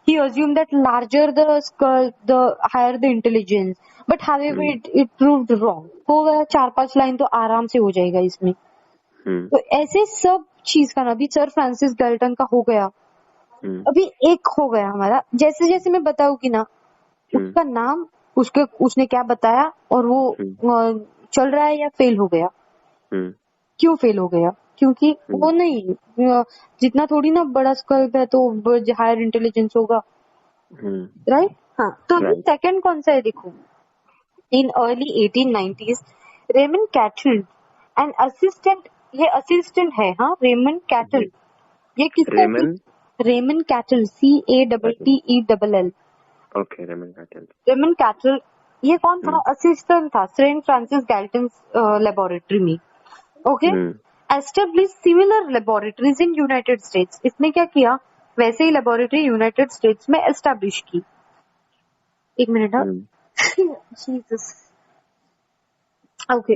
He assumed that larger the skull, the higher the intelligence. But however, it proved wrong. हो गया. 4-5 line तो आराम से हो जाएगा इसमें. तो ऐसे सब चीज का ना, अभी सर फ्रांसिस गैल्टन का हो गया. अभी एक हो गया हमारा. जैसे जैसे मैं बताऊंगी ना, उसका नाम, उसने क्या बताया और वो चल रहा है या फेल हो गया. क्यों फेल हो गया? क्योंकि वो नहीं, जितना थोड़ी ना बड़ा स्कल है तो हायर इंटेलिजेंस होगा, राइट. हाँ, तो अभी सेकंड कौन सा है देखो. In early 1890s Raymond Cattell and assistant, ये असिस्टेंट है. हाँ, रेमंड कैटल. ये किसका? Raymond Cattell, CATTELL. Okay, Raymond Cattell ये कौन था? असिस्टेंट था सेंट फ्रांसिस गैल्टन लेबोरेटरी में. Okay, establish similar laboratories in United States. इसने क्या किया, वैसे ही लेबोरेटरी यूनाइटेड स्टेट्स में एस्टेब्लिश की. एक minute. Jesus. Okay,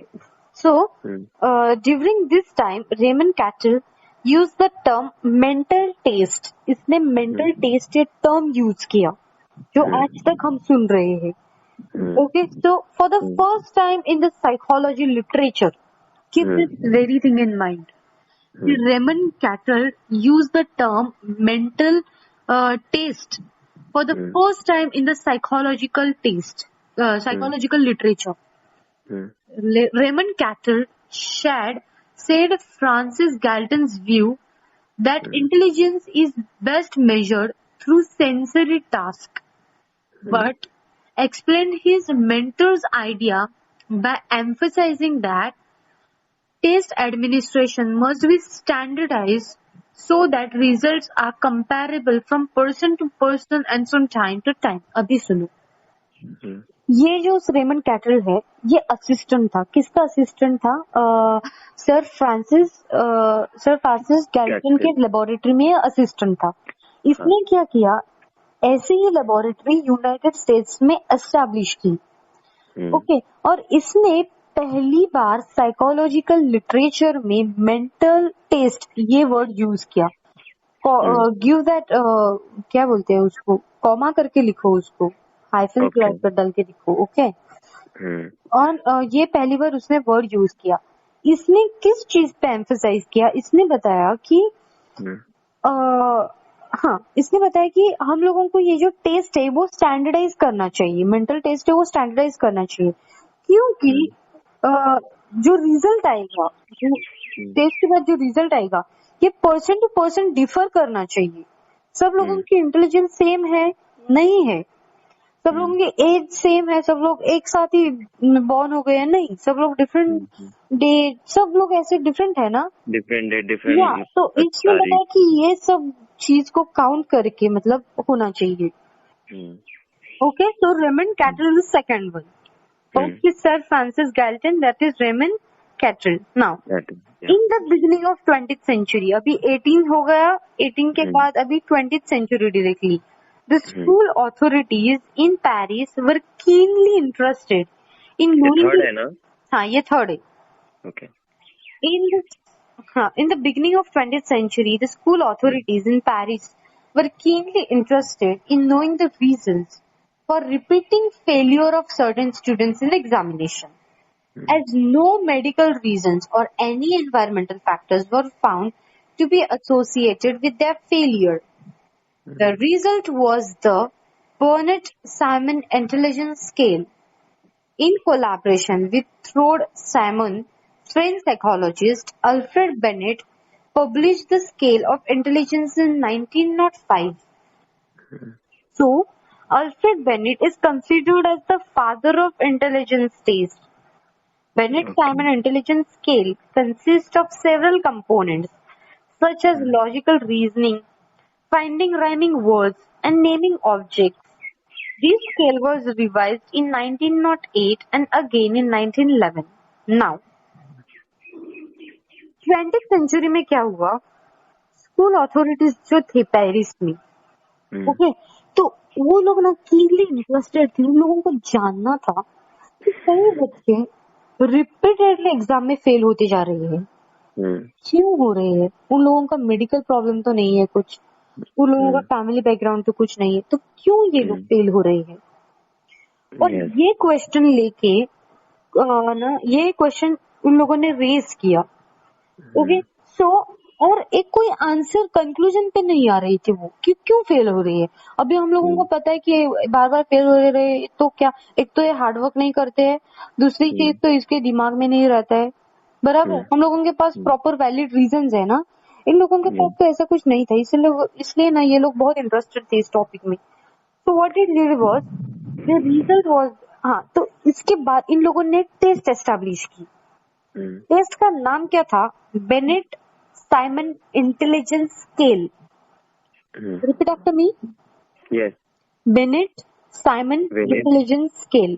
so during this time Raymond Cattell use the term mental test. इसने मेंटल टेस्ट ये टर्म यूज किया जो आज तक हम सुन रहे हैं. Okay, so for the first time in the psychology literature, keep this very thing in mind. Raymond Cattell used the term mental taste for the first time in the psychological literature. Raymond Cattell said Francis Galton's view that intelligence is best measured through sensory tasks, but explained his mentor's idea by emphasizing that test administration must be standardized so that results are comparable from person to person and from time to time. अभी सुनो. ये जो Raymond cattle है, ये assistant था। किसका assistant था? Sir Francis Galton के लेबोरेटरी में असिस्टेंट था। इसने क्या किया, ऐसे ही लेबोरेटरी यूनाइटेड स्टेट्स में एस्टैब्लिश की। ओके, और इसने पहली बार साइकोलॉजिकल लिटरेचर में मेंटल टेस्ट ये वर्ड यूज किया। गिव दैट, क्या बोलते हैं उसको, कॉमा करके लिखो उसको, हाइफन क्लॉज पर डाल के लिखो। ओके, और ये पहली बार उसने वर्ड यूज किया। इसने किस चीज पे एम्फसाइज किया? इसने बताया कि हाँ, इसने बताया कि हम लोगों को ये जो टेस्ट है वो स्टैंडर्डाइज करना चाहिए, मेंटल टेस्ट है वो स्टैंडर्डाइज करना चाहिए, क्योंकि जो रिजल्ट आएगा, जो टेस्ट के बाद जो रिजल्ट आएगा, ये पर्सन टू पर्सन डिफर करना चाहिए। सब लोगों की इंटेलिजेंस सेम है नहीं है, सब लोगों की एज सेम है, सब लोग एक साथ ही बॉर्न हो गए हैं नहीं, सब लोग डिफरेंट डे, सब लोग ऐसे डिफरेंट है ना, डिफरेंट या तो इसमें बताया कि ये सब चीज को काउंट करके मतलब होना चाहिए। Okay, so Raymond Cattell is the second one. Okay, Sir Francis Galton, that is Raymond Cattell. Now, in the beginning of 20th century, अभी 18 हो गया, 18 के बाद अभी 20th century directly, the school authorities in Paris were keenly interested in knowing. Third है ना? हाँ, ये थर्ड है. Okay. In the beginning of 20th century, the school authorities in Paris were keenly interested in knowing the reasons for repeating failure of certain students in the examination. As no medical reasons or any environmental factors were found to be associated with their failure. The result was the Burnett-Simon Intelligence Scale. In collaboration with Rod-Simon, French psychologist Alfred Bennett published the Scale of Intelligence in 1905. So, Alfred Bennett is considered as the father of intelligence test. Bennett-Simon Intelligence Scale consists of several components such as logical reasoning, finding rhyming words, and naming objects. This scale was revised in 1908 and again in 1911. Now, 20th century में क्या हुआ? School authorities जो थे Paris में, okay, तो वो लोग ना कीनली इंटरेस्टेड थे, उन लोगों को जानना था कि कई बच्चे रिपीटेडली एग्जाम में फेल होते जा रहे हैं, क्यों हो रहे हैं? उन लोगों का मेडिकल प्रॉब्लम तो नहीं है कुछ, उन लोगों का फैमिली बैकग्राउंड तो कुछ नहीं है, तो क्यों ये लोग फेल हो रहे हैं? और ये क्वेश्चन लेके ना, ये क्वेश्चन उन लोगों ने रेज किया। ओके, सो और एक कोई आंसर कंक्लूजन पे नहीं आ रही थी वो कि क्यों फेल हो रही है। अभी हम लोगों को पता है कि बार बार फेल हो रहे, तो क्या, एक तो ये हार्डवर्क नहीं करते हैं, दूसरी चीज तो इसके दिमाग में नहीं रहता है, बराबर। हम लोगों के पास प्रॉपर वैलिड रीजंस है ना, इन लोगों के पास तो ऐसा कुछ नहीं था, इसलिए ना ये लोग बहुत इंटरेस्टेड थे इस टॉपिक में। So what it did was, the result was, हाँ, तो इसके बाद इन लोगों ने टेस्ट एस्टैब्लिश की। टेस्ट का नाम क्या था? Bennett Simon intelligence scale. Repeat after me. Yes, Bennett Simon intelligence scale.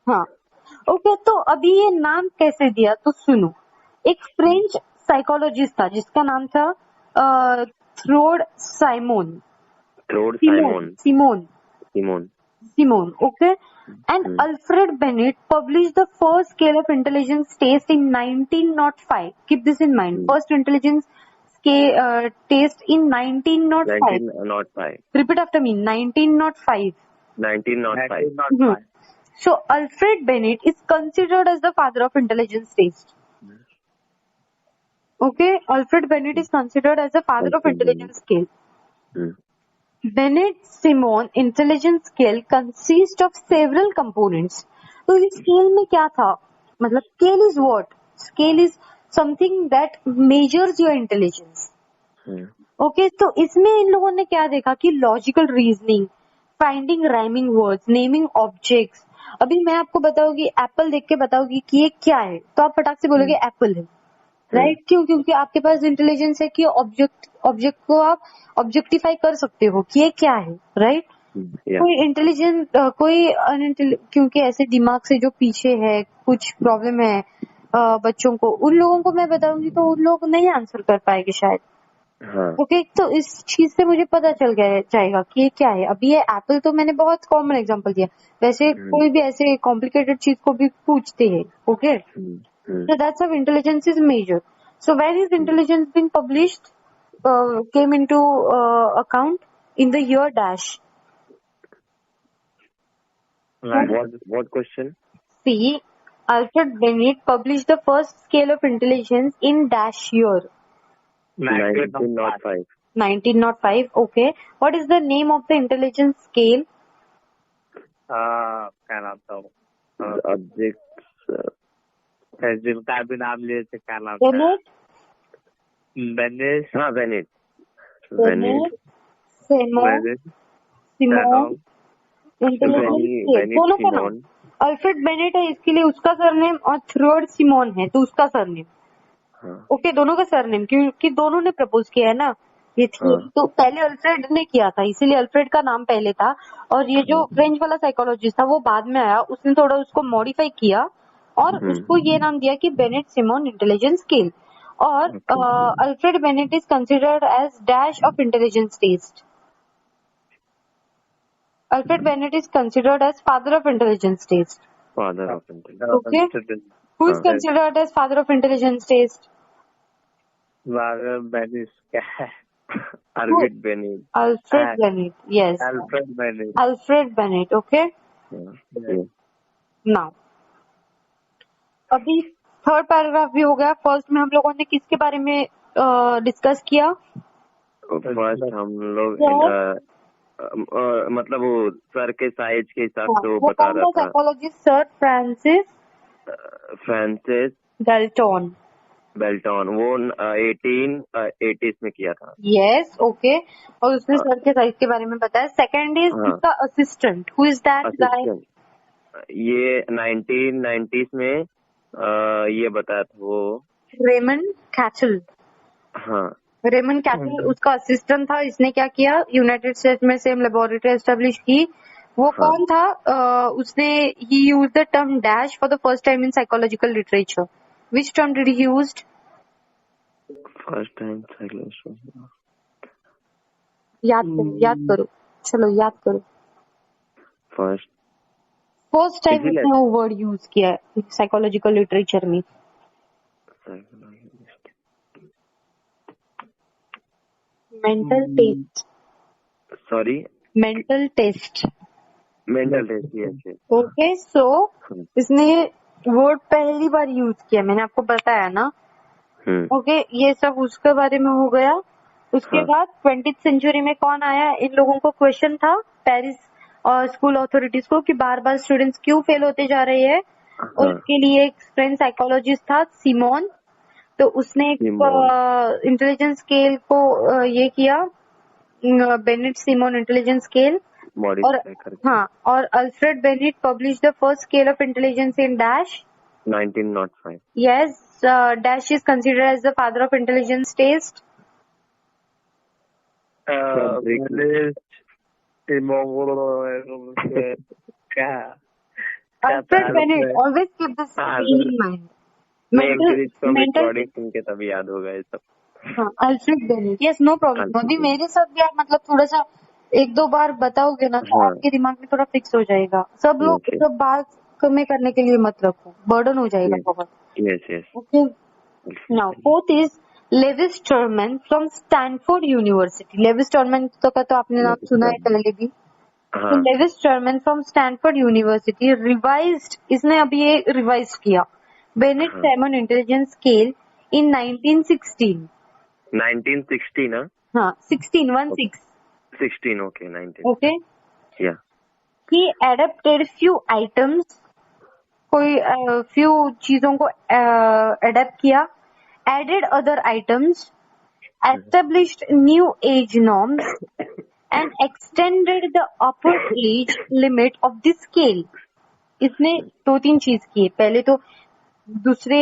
हाँ, ओके, तो अभी ये नाम कैसे दिया तो सुनो। एक फ्रेंच साइकोलॉजिस्ट था जिसका नाम था थ्रोड Simon, Simon, okay, and Alfred Bennett published the first scale of intelligence test in 1905. Keep this in mind. First intelligence scale test in 1905. Repeat after me. 1905. 1905. So Alfred Bennett is considered as the father of intelligence test. Okay, Alfred Bennett is considered as the father of intelligence scale. Bennett-Simon intelligence scale consists of several components. तो इस scale में क्या था? मतलब scale is what? Scale is something that measures your intelligence. Okay, तो इसमें इन लोगों ने क्या देखा कि logical reasoning, finding rhyming words, naming objects. अभी मैं आपको बताऊंगी, एप्पल देख के बताऊंगी कि ये क्या है, तो आप फटाक से बोलोगे एप्पल है, राइट? क्यों? क्योंकि आपके पास इंटेलिजेंस है कि ऑब्जेक्ट को आप ऑब्जेक्टिफाई कर सकते हो कि ये क्या है, राइट? या कोई इंटेलिजेंट क्योंकि ऐसे दिमाग से जो पीछे है, कुछ प्रॉब्लम है बच्चों को, उन लोगों को मैं बताऊंगी तो उन लोग नहीं आंसर कर पाएंगे शायद। हाँ ओके, तो इस चीज से मुझे पता चल गया जाएगा कि ये क्या है। अभी ये एप्पल तो मैंने बहुत कॉमन एग्जांपल दिया, वैसे कोई भी ऐसे कॉम्प्लिकेटेड चीज को भी पूछते हैं। Okay, so that's how intelligence is measured. So where is intelligence being published, came into account in the year dash. what question? See, Alfred Bennett published the first scale of intelligence in dash year 1905. 1905. Okay, what is the name of the intelligence scale? क्या नाम था वो? Object जिनका भी नाम लिए थे, क्या नाम था? Bennett, बेनिस, हाँ वेनिट Bennett, Simon, Simon, intelligence scale, दोनों का नाम अल्फ्रेड बेनेट है, इसके लिए उसका सरनेम, और थ्रोड सिमोन है तो उसका सरनेम। हाँ ओके, दोनों का सरनेम, क्योंकि दोनों ने प्रपोज किया है ना ये थ्योरी। तो पहले अल्फ्रेड ने किया था, इसीलिए अल्फ्रेड का नाम पहले था, और ये जो फ्रेंच वाला साइकोलॉजिस्ट था वो बाद में आया, उसने थोड़ा उसको मॉडिफाई किया और उसको ये नाम दिया कि बेनेट सिमोन इंटेलिजेंस स्केल। और Alfred Binet is considered as dash of intelligence test. Alfred Bennett is considered as father of intelligence taste. Father of intelligence. Okay. Who is considered as father of intelligence taste? बेनिस क्या है? Alfred Binet. Alfred Bennett. Yes. Alfred बेनिस। Alfred Bennett. Okay. Now, अभी third paragraph भी हो गया। First में हम लोगों ने किसके बारे में डिस्कस किया? फर्स्ट हम लोग मतलब वो सर के साइज के हिसाब से वो बता रहा था। साइकोलॉजिस्ट सर फ्रांसिस बेल्टॉन, वो 1880 में किया था। Yes, okay. और उसने सर के साइज के बारे में बताया। सेकंड इज उसका assistant, who is that guy? ये 1990s में ये बताया था वो रेमंड कैचल। हाँ, रेमंड कैचल उसका असिस्टेंट था। इसने क्या किया, यूनाइटेड स्टेट्स में सेम लेबोरेटरी एस्टेब्लिश की। वो कौन था? उसने ही use the term dash for the first time in psychological literature. Which term did he used? First time psychology. याद करो, चलो याद करो। फर्स्ट टाइम उसने वो वर्ड यूज किया है साइकोलॉजिकल लिटरेचर में। Mental test. Sorry, mental test. Yes. Okay, so इसने वर्ड पहली बार यूज किया, मैंने आपको बताया ना। ओके, ये सब उसके बारे में हो गया। उसके बाद 20th सेंचुरी में कौन आया? इन लोगों को क्वेश्चन था पेरिस और स्कूल अथॉरिटीज को कि बार बार स्टूडेंट्स क्यों फेल होते जा रहे हैं। और उसके लिए एक फ्रेंच साइकोलॉजिस्ट था सिमोन, तो उसने इंटेलिजेंस स्केल को ये किया, बेनेट सिमोन इंटेलिजेंस स्केल। और Alfred Binet publish the first scale of intelligence in dash 1905। Yes, dash is considered as the father of intelligence test. Alfred Bennett, always keep this in mind. Recording सुन के तभी याद होगा ये सब। Alfred Binet, yes, no problem. अभी मेरे साथ भी आप मतलब थोड़ा सा एक दो बार बताओगे ना तो आपके दिमाग में थोड़ा फिक्स हो जाएगा। सब लोग सब बात में करने के लिए मत रखो, बर्डन हो जाएगा बहुत। Yes. Okay, now fourth is Lewis Terman from Stanford University. Lewis Terman का तो आपने नाम सुना है पहले भी। तो Lewis Terman from Stanford University revised, इसने अभी ये रिवाइज किया Binet Simon intelligence scale in 1916। 1916 हाँ, 16 ओके 19 ओके। या ही एडेप्टेड फ्यू आइटम्स, कोई फ्यू चीजों को एडेप्ट किया, added other items, established new age norms and extended the upper age limit of the scale. इसने 2-3 चीज की। पहले तो दूसरे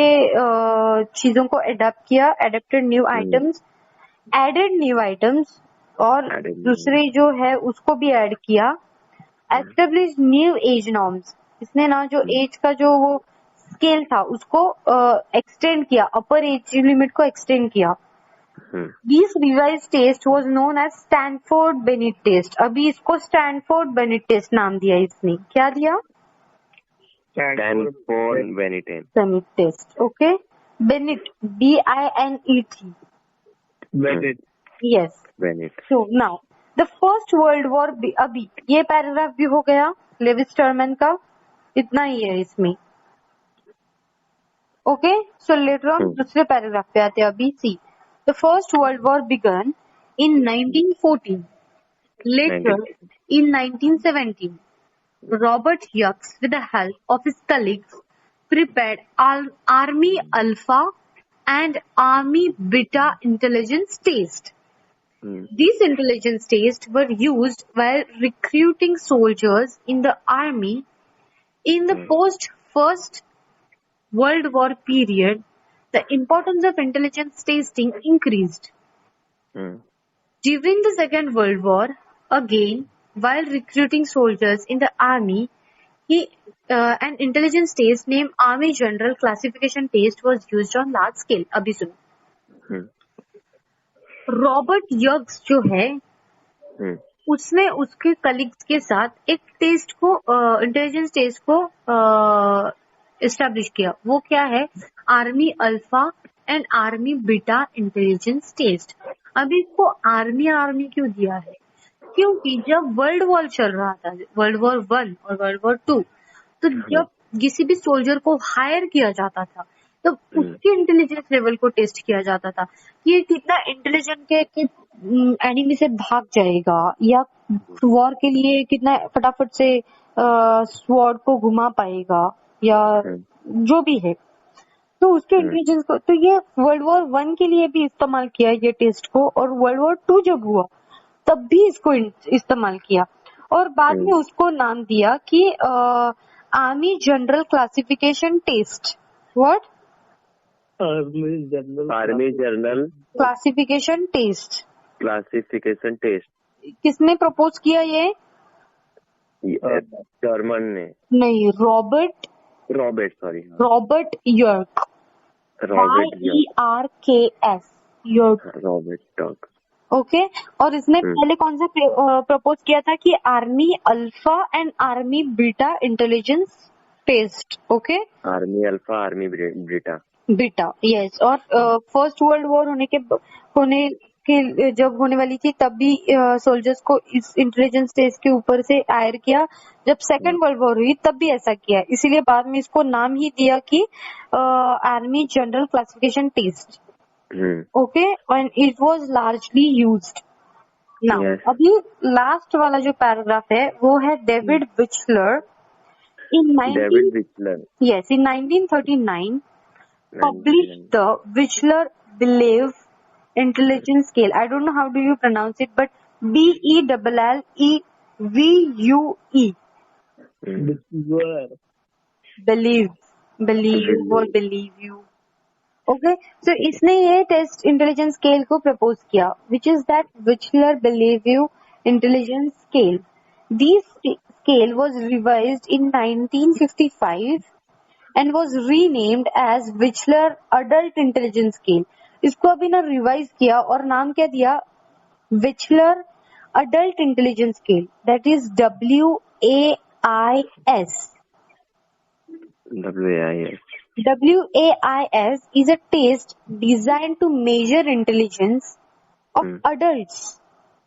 चीजों को एडेप्ट किया, adapted new items, added new items, और दूसरे जो है उसको भी ऐड किया। एस्टेब्लिश न्यू एज नॉर्म्स, इसने ना जो एज का जो वो स्केल था उसको एक्सटेंड किया, अपर एज लिमिट को एक्सटेंड किया। This revise test was known as Stanford Binet test. अभी इसको स्टैनफोर्ड बेनेट टेस्ट नाम दिया इसने। क्या दिया? Stanford Binet test. Okay, Binet, BINET। Bennett. Yes. Binet. So now the first world war, अभी ये पैराग्राफ भी हो गया लेविस स्टर्मन का, इतना ही है इसमें। ओके, सो लेटर ऑन दूसरे पैराग्राफ पे आते हैं अभी। See the first world war began in 1914। Later in 1917 Robert Hughes with the help of his colleagues prepared Army Alpha and Army Beta intelligence tests. These intelligence tests were used while recruiting soldiers in the army in the post-First World War period. The importance of intelligence testing increased. During the Second World War, again, while recruiting soldiers in the army, an intelligence test named Army General Classification Test was used on large scale. अभी सुनो, Robert यग्स जो है उसने उसके colleagues के साथ एक test को, इंटेलिजेंस टेस्ट को एस्टैब्लिश किया। वो क्या है? Army alpha and army beta intelligence test. अभी इसको आर्मी क्यों दिया है? क्योंकि जब वर्ल्ड वॉर चल रहा था, वर्ल्ड वॉर 1 और वर्ल्ड वॉर 2, तो जब किसी भी सोल्जर को हायर किया जाता था तो उसके इंटेलिजेंस लेवल को टेस्ट किया जाता था कि ये कितना इंटेलिजेंट है कि एनिमी से भाग जाएगा, या वॉर के लिए कितना फटाफट से स्वॉर्ड को घुमा पाएगा, या जो भी है। तो उसके इंटेलिजेंस को, तो ये वर्ल्ड वॉर 1 के लिए भी इस्तेमाल किया ये टेस्ट को, और वर्ल्ड वॉर 2 जब हुआ तब भी इसको इस्तेमाल किया, और बाद में उसको नाम दिया कि army general classification test. What? Army general classification test. Classification test किसने प्रपोज किया ये? जर्मन ने नहीं, Robert Yerkes. YERKS, Yerkes. Robert. Okay, और इसने पहले कौन सा प्रपोज किया था कि army alpha and army beta intelligence test. Okay, army alpha army beta, yes. और फर्स्ट वर्ल्ड वॉर जब होने वाली थी तब भी सोल्जर्स को इस इंटेलिजेंस टेस्ट के ऊपर से हायर किया। जब सेकेंड वर्ल्ड वॉर हुई तब भी ऐसा किया, इसीलिए बाद में इसको नाम ही दिया कि army general classification test. Okay, and it was largely used. Now अभी लास्ट वाला जो पैराग्राफ है वो है David Wechsler. In 1939 published the Wechsler-Believe intelligence scale. I don't know how do you pronounce it, but BELLEVUE. Believe you. Okay, so इसने ये test intelligence scale को propose किया, which is that Wechsler-Believe intelligence scale. This scale was revised in 1955 and was renamed as Wechsler Adult Intelligence Scale. इसको अभी ना revise किया और नाम क्या दिया? Wechsler Adult Intelligence Scale. That is WAIS. WAIS is a test designed to measure intelligence of adults.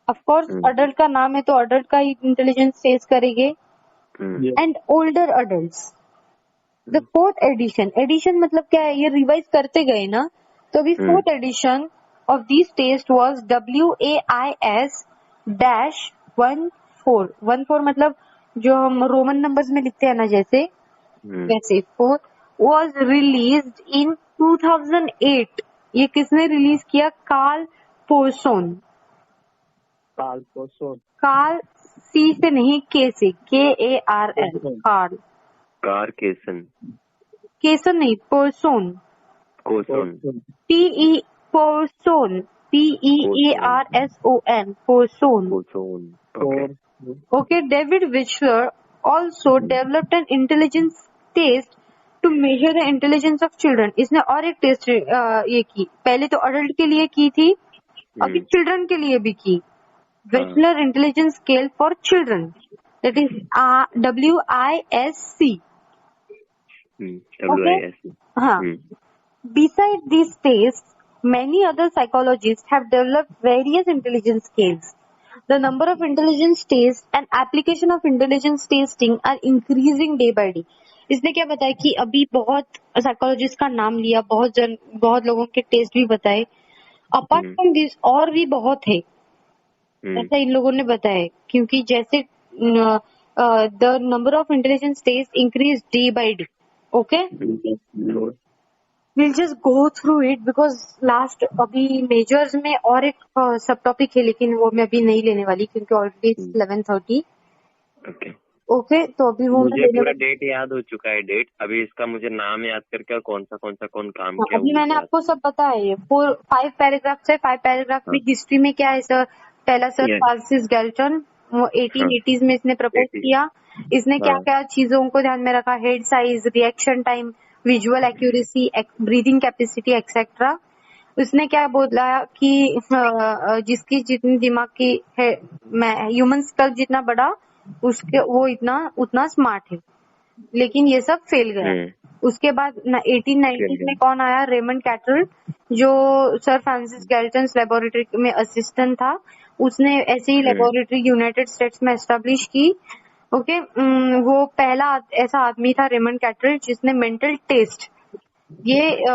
Of course, adult का नाम है तो adult का ही इंटेलिजेंस टेस्ट करेंगे, and older adults. The fourth edition मतलब क्या है? ये रिवाइज करते गए ना, तो अभी fourth edition of this test was WAIS-14 मतलब जो हम रोमन नंबर्स में लिखते हैं ना, जैसे वैसे 4 was released in 2008. ये किसने रिलीज किया? Karl portion. कार्ल सी से नहीं, के से, KARL, कार्ल केसन नहीं, portion, PE portion, PEARSON, Porson. Ozone. Okay. Okay, David Wechsler also developed an intelligence test to measure the intelligence of children. इसने और एक टेस्ट ये की, पहले तो अडल्ट के लिए की थी, अभी चिल्ड्रन के लिए भी की. Wechsler Intelligence Scale for Children, that is WISC. WIS. हाँ. Besides these tests, many other psychologists have developed various intelligence scales. The number of intelligence tests and application of intelligence testing are increasing day by day. इसने क्या बताया कि अभी बहुत psychologist का नाम लिया, बहुत लोगों के टेस्ट भी बताए. अपार्ट फ्रॉम दिस और भी बहुत है, ऐसा इन लोगों ने बताया. क्योंकि जैसे the number of intelligence test increase day by day. Okay, we'll just go through it because last अभी मेजर्स में और एक सब टॉपिक है, लेकिन वो मैं अभी नहीं लेने वाली क्योंकि ऑलरेडी 11:30. ओके, तो अभी वो मुझे पूरा डेट याद हो चुका है. डेट अभी इसका मुझे नाम याद करके और कौन काम किया. अभी मैंने आपको सब बताया है. 5 पैराग्राफ्स है. 5 पैराग्राफ में हिस्ट्री में क्या है सर. पहला सर फ्रांसिस गैल्टन, वो 1880s में इसने प्रपोज किया. इसने क्या क्या चीजों को ध्यान में रखा, head size, reaction time, visual accuracy, breathing capacity etcetera. उसने क्या बोला कि जिसकी जितनी दिमाग की है, ह्यूमन स्कल जितना बड़ा उसके वो उतना स्मार्ट है. लेकिन ये सब फेल गया. उसके बाद 1890 में कौन आया, रेमंड कैटल, जो सर फ्रांसिस गैल्टन लेबोरेटरी में असिस्टेंट था. उसने ऐसे ही लेबोरेटरी यूनाइटेड स्टेट्स में एस्टेब्लिश की. ओके, वो पहला ऐसा आदमी था रेमंड कैटल जिसने मेंटल टेस्ट ये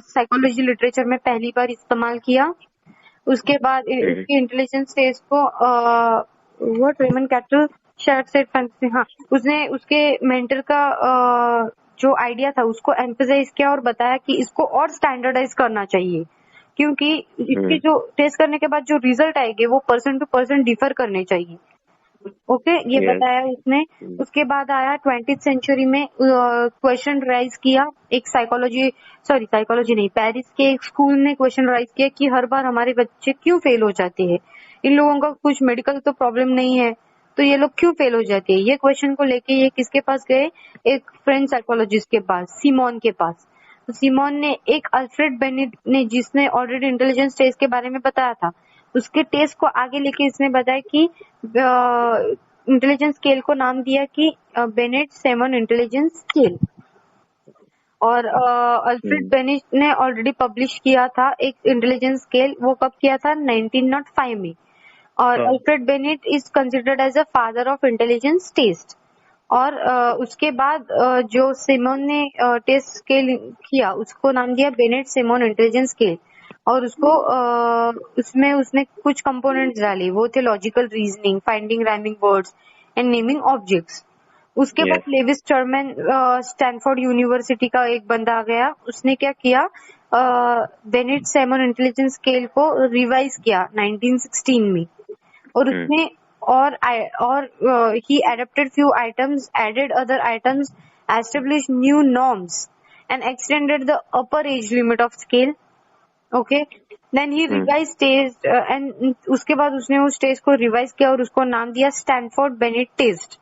साइकोलॉजी लिटरेचर में पहली बार इस्तेमाल किया. उसके बाद इसके इंटेलिजेंस टेस्ट को वो रेमंड कैटल शायद से उसने उसके मेंटर का जो आइडिया था उसको एम्फसाइज किया और बताया कि इसको और स्टैंडर्डाइज करना चाहिए, क्योंकि इसके जो टेस्ट करने के बाद जो रिजल्ट आएंगे वो पर्सन टू पर्सन डिफर करने चाहिए. ओके, ये बताया उसने. उसके बाद आया 20th सेंचुरी में क्वेश्चन राइज किया. एक साइकोलॉजी नहीं, पेरिस के एक स्कूल ने क्वेश्चन राइज किया कि हर बार हमारे बच्चे क्यों फेल हो जाते हैं. इन लोगों का कुछ मेडिकल तो प्रॉब्लम नहीं है, तो ये लोग क्यों फेल हो जाते हैं. ये क्वेश्चन को लेके ये किसके पास गए, एक फ्रेंच साइकोलॉजिस्ट के पास, सिमोन के पास. तो सिमोन ने एक अल्फ्रेड बेनेट ने, जिसने ऑलरेडी इंटेलिजेंस टेस्ट के बारे में बताया था, उसके टेस्ट को आगे लेके इसने बताया कि इंटेलिजेंस स्केल को नाम दिया कि बेनेट सेमन इंटेलिजेंस स्केल. और अल्फ्रेड बेनेट ने ऑलरेडी पब्लिश किया था एक इंटेलिजेंस स्केल. वो कब किया था, 1905 में. और Alfred Binet is considered as a father of intelligence test. और उसके बाद जो सिमोन ने टेस्ट स्केल किया उसको नाम दिया बेनेट सिमोन इंटेलिजेंस स्केल. और उसको उसमें उसने कुछ कंपोनेंट्स डाले, वो थे logical reasoning, finding rhyming words and naming objects. उसके बाद लेविस टर्मन स्टैनफोर्ड यूनिवर्सिटी का एक बंदा आ गया. उसने क्या किया, बेनेट सिमोन इंटेलिजेंस स्केल को रिवाइज किया 1916 में. और उसने he adapted few items, added other items, established new norms and extended the upper age limit of scale. Okay, then he revised test and उसके बाद उसने उस टेस्ट को रिवाइज किया और उसको नाम दिया स्टैनफोर्ड बेनेट टेस्ट.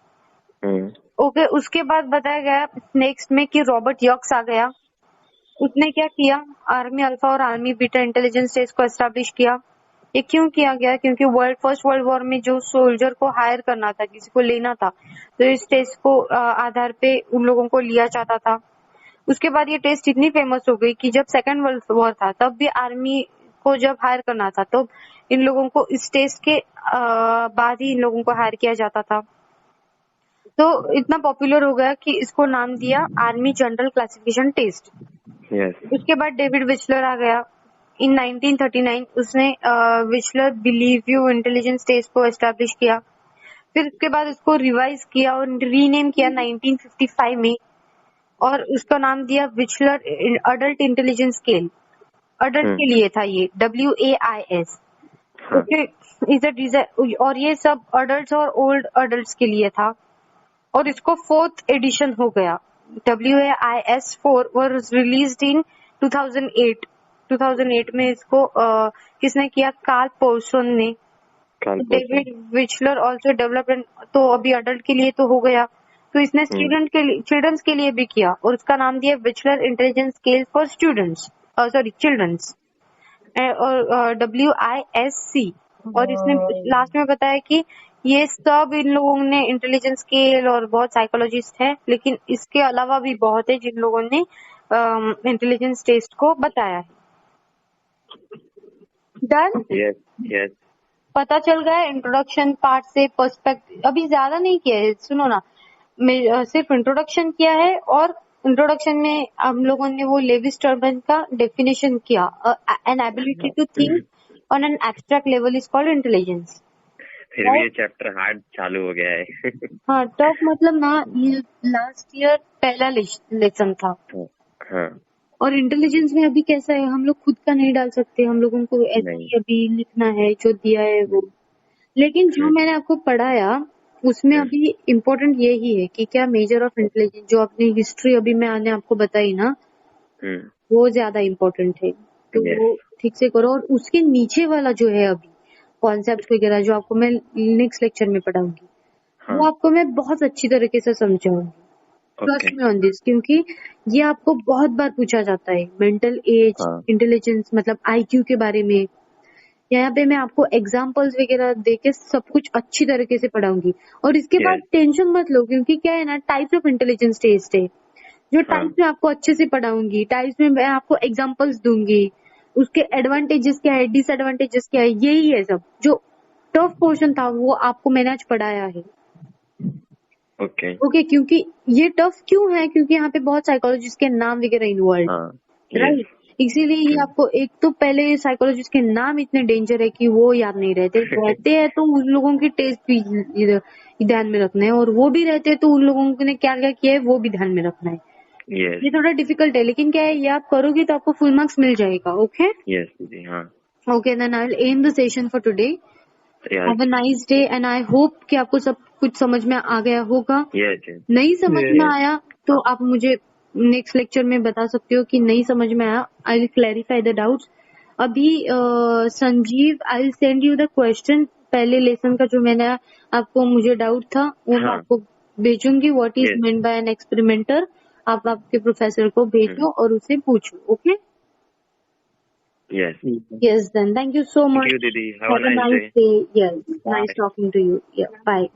ओके, उसके बाद बताया गया नेक्स्ट में कि रॉबर्ट यॉक्स आ गया. उसने क्या किया, आर्मी अल्फा और आर्मी बीटा इंटेलिजेंस टेस्ट को एस्टेब्लिश किया. ये क्यों किया गया, क्योंकि फर्स्ट वर्ल्ड वॉर में जो सोल्जर को हायर करना था, किसी को लेना था, तो इस टेस्ट को आधार पे उन लोगों को लिया जाता था. उसके बाद ये टेस्ट इतनी फेमस हो गई कि जब सेकेंड वर्ल्ड वॉर था तब भी आर्मी को जब हायर करना था तो इन लोगों को इस टेस्ट के बाद ही इन लोगों को हायर किया जाता था. तो इतना पॉपुलर हो गया कि इसको नाम दिया आर्मी जनरल क्लासिफिकेशन टेस्ट. उसके बाद डेविड विचलर आ गया इन 1939. उसने विचलर बिलीव यू इंटेलिजेंस टेस्ट को एस्टेब्लिश किया. फिर उसके बाद इसको रिवाइज किया और रीनेम किया 1955 में और उसका नाम दिया विचलर अडल्ट इंटेलिजेंस स्केल. अडल्ट के लिए था ये, WAIS. ओके, और ये सब अडल्ट और ओल्ड अडल्ट के लिए था. और इसको 4th एडिशन हो गया. WAIS 4 was released in 2008 2008 में इसको किसने किया? कार्ल पोर्सन ने। डेविड विचलर ऑल्सो डेवलप्ड, तो अभी अडल्ट के लिए तो हो गया, तो इसने चिल्ड्रंस के लिए भी किया और उसका नाम दिया Wechsler intelligence scale for students, sorry childrens, और WISC। और इसने लास्ट में बताया कि ये सब इन लोगों ने इंटेलिजेंस स्केल और बहुत साइकोलॉजिस्ट है, लेकिन इसके अलावा भी बहुत है जिन लोगों ने इंटेलिजेंस टेस्ट को बताया है। डन? Yes yes. पता चल गया इंट्रोडक्शन पार्ट से पर्सपेक्टिव, अभी ज्यादा नहीं किया है, सुनो ना, सिर्फ इंट्रोडक्शन किया है और इंट्रोडक्शन में हम लोगों ने वो लेवी स्टर्बन का डेफिनेशन किया, an ability to think on an abstract level is called intelligence. फिर भी ये चैप्टर हार्ड चालू हो गया है। हाँ, टफ मतलब ना, ये लास्ट ईयर पहला लेसन था। हाँ। और इंटेलिजेंस में अभी कैसा है, हम लोग खुद का नहीं डाल सकते, हम लोगों को ऐसे ही अभी लिखना है जो दिया है वो। लेकिन जो मैंने आपको पढ़ाया उसमें अभी इम्पोर्टेंट यही है कि क्या मेजर ऑफ इंटेलिजेंस, जो अपनी हिस्ट्री अभी मैंने आपको बताई ना, वो ज्यादा इम्पोर्टेंट है, तो वो ठीक से करो। और उसके नीचे वाला जो है अभी कॉन्सेप्ट वगैरह जो आपको मैं नेक्स्ट लेक्चर में पढ़ाऊंगी, वो आपको मैं बहुत अच्छी तरीके से समझाऊंगी। ट्रस्ट मी ऑन दिस, क्योंकि ये आपको बहुत बार पूछा जाता है, मेंटल एज, इंटेलिजेंस मतलब IQ के बारे में। यहाँ पे मैं आपको एग्जाम्पल्स वगैरह देके सब कुछ अच्छी तरीके से पढ़ाऊंगी। और इसके बाद टेंशन मत लो, क्योंकि क्या है ना, टाइप्स ऑफ इंटेलिजेंस टेस्ट है, जो टाइप्स में आपको अच्छे से पढ़ाऊंगी, टाइप्स में मैं आपको एग्जाम्पल्स दूंगी, उसके एडवांटेजेस क्या है, डिसएडवांटेजेस क्या है, यही है सब। जो टफ पोर्शन था वो आपको मैंने आज पढ़ाया है। ओके, क्योंकि ये टफ क्यों है, क्योंकि यहाँ पे बहुत साइकोलॉजिस्ट के नाम वगैरह इन्वॉल्व, राइट? इसीलिए ये आपको, एक तो पहले साइकोलॉजिस्ट के नाम इतने डेंजर है कि वो याद नहीं रहते हैं, तो उन लोगों की टेस्ट भी ध्यान में रखना है, और वो भी रहते हैं तो उन लोगों ने क्या क्या किया है वो भी ध्यान में रखना है। ये थोड़ा डिफिकल्ट है, लेकिन क्या है, ये आप करोगे तो आपको फुल मार्क्स मिल जाएगा। Okay okay, then I will end the session for today. Have a nice day and I hope कि आपको सब कुछ समझ में आ गया होगा। नहीं समझ में आया तो आप मुझे नेक्स्ट लेक्चर में बता सकते हो कि नहीं समझ में आया, I will clarify the doubts. अभी Sanjeev, I will send you the question, पहले लेसन का जो मैंने आपको मुझे डाउट था वो मैं आपको भेजूंगी, what is meant by an experimenter. आप आपके प्रोफेसर को भेजो और उसे पूछो। Okay, yes then, thank you so much. Thank you, Didi. Have a nice day. Yes, nice talking to you. Yeah, bye.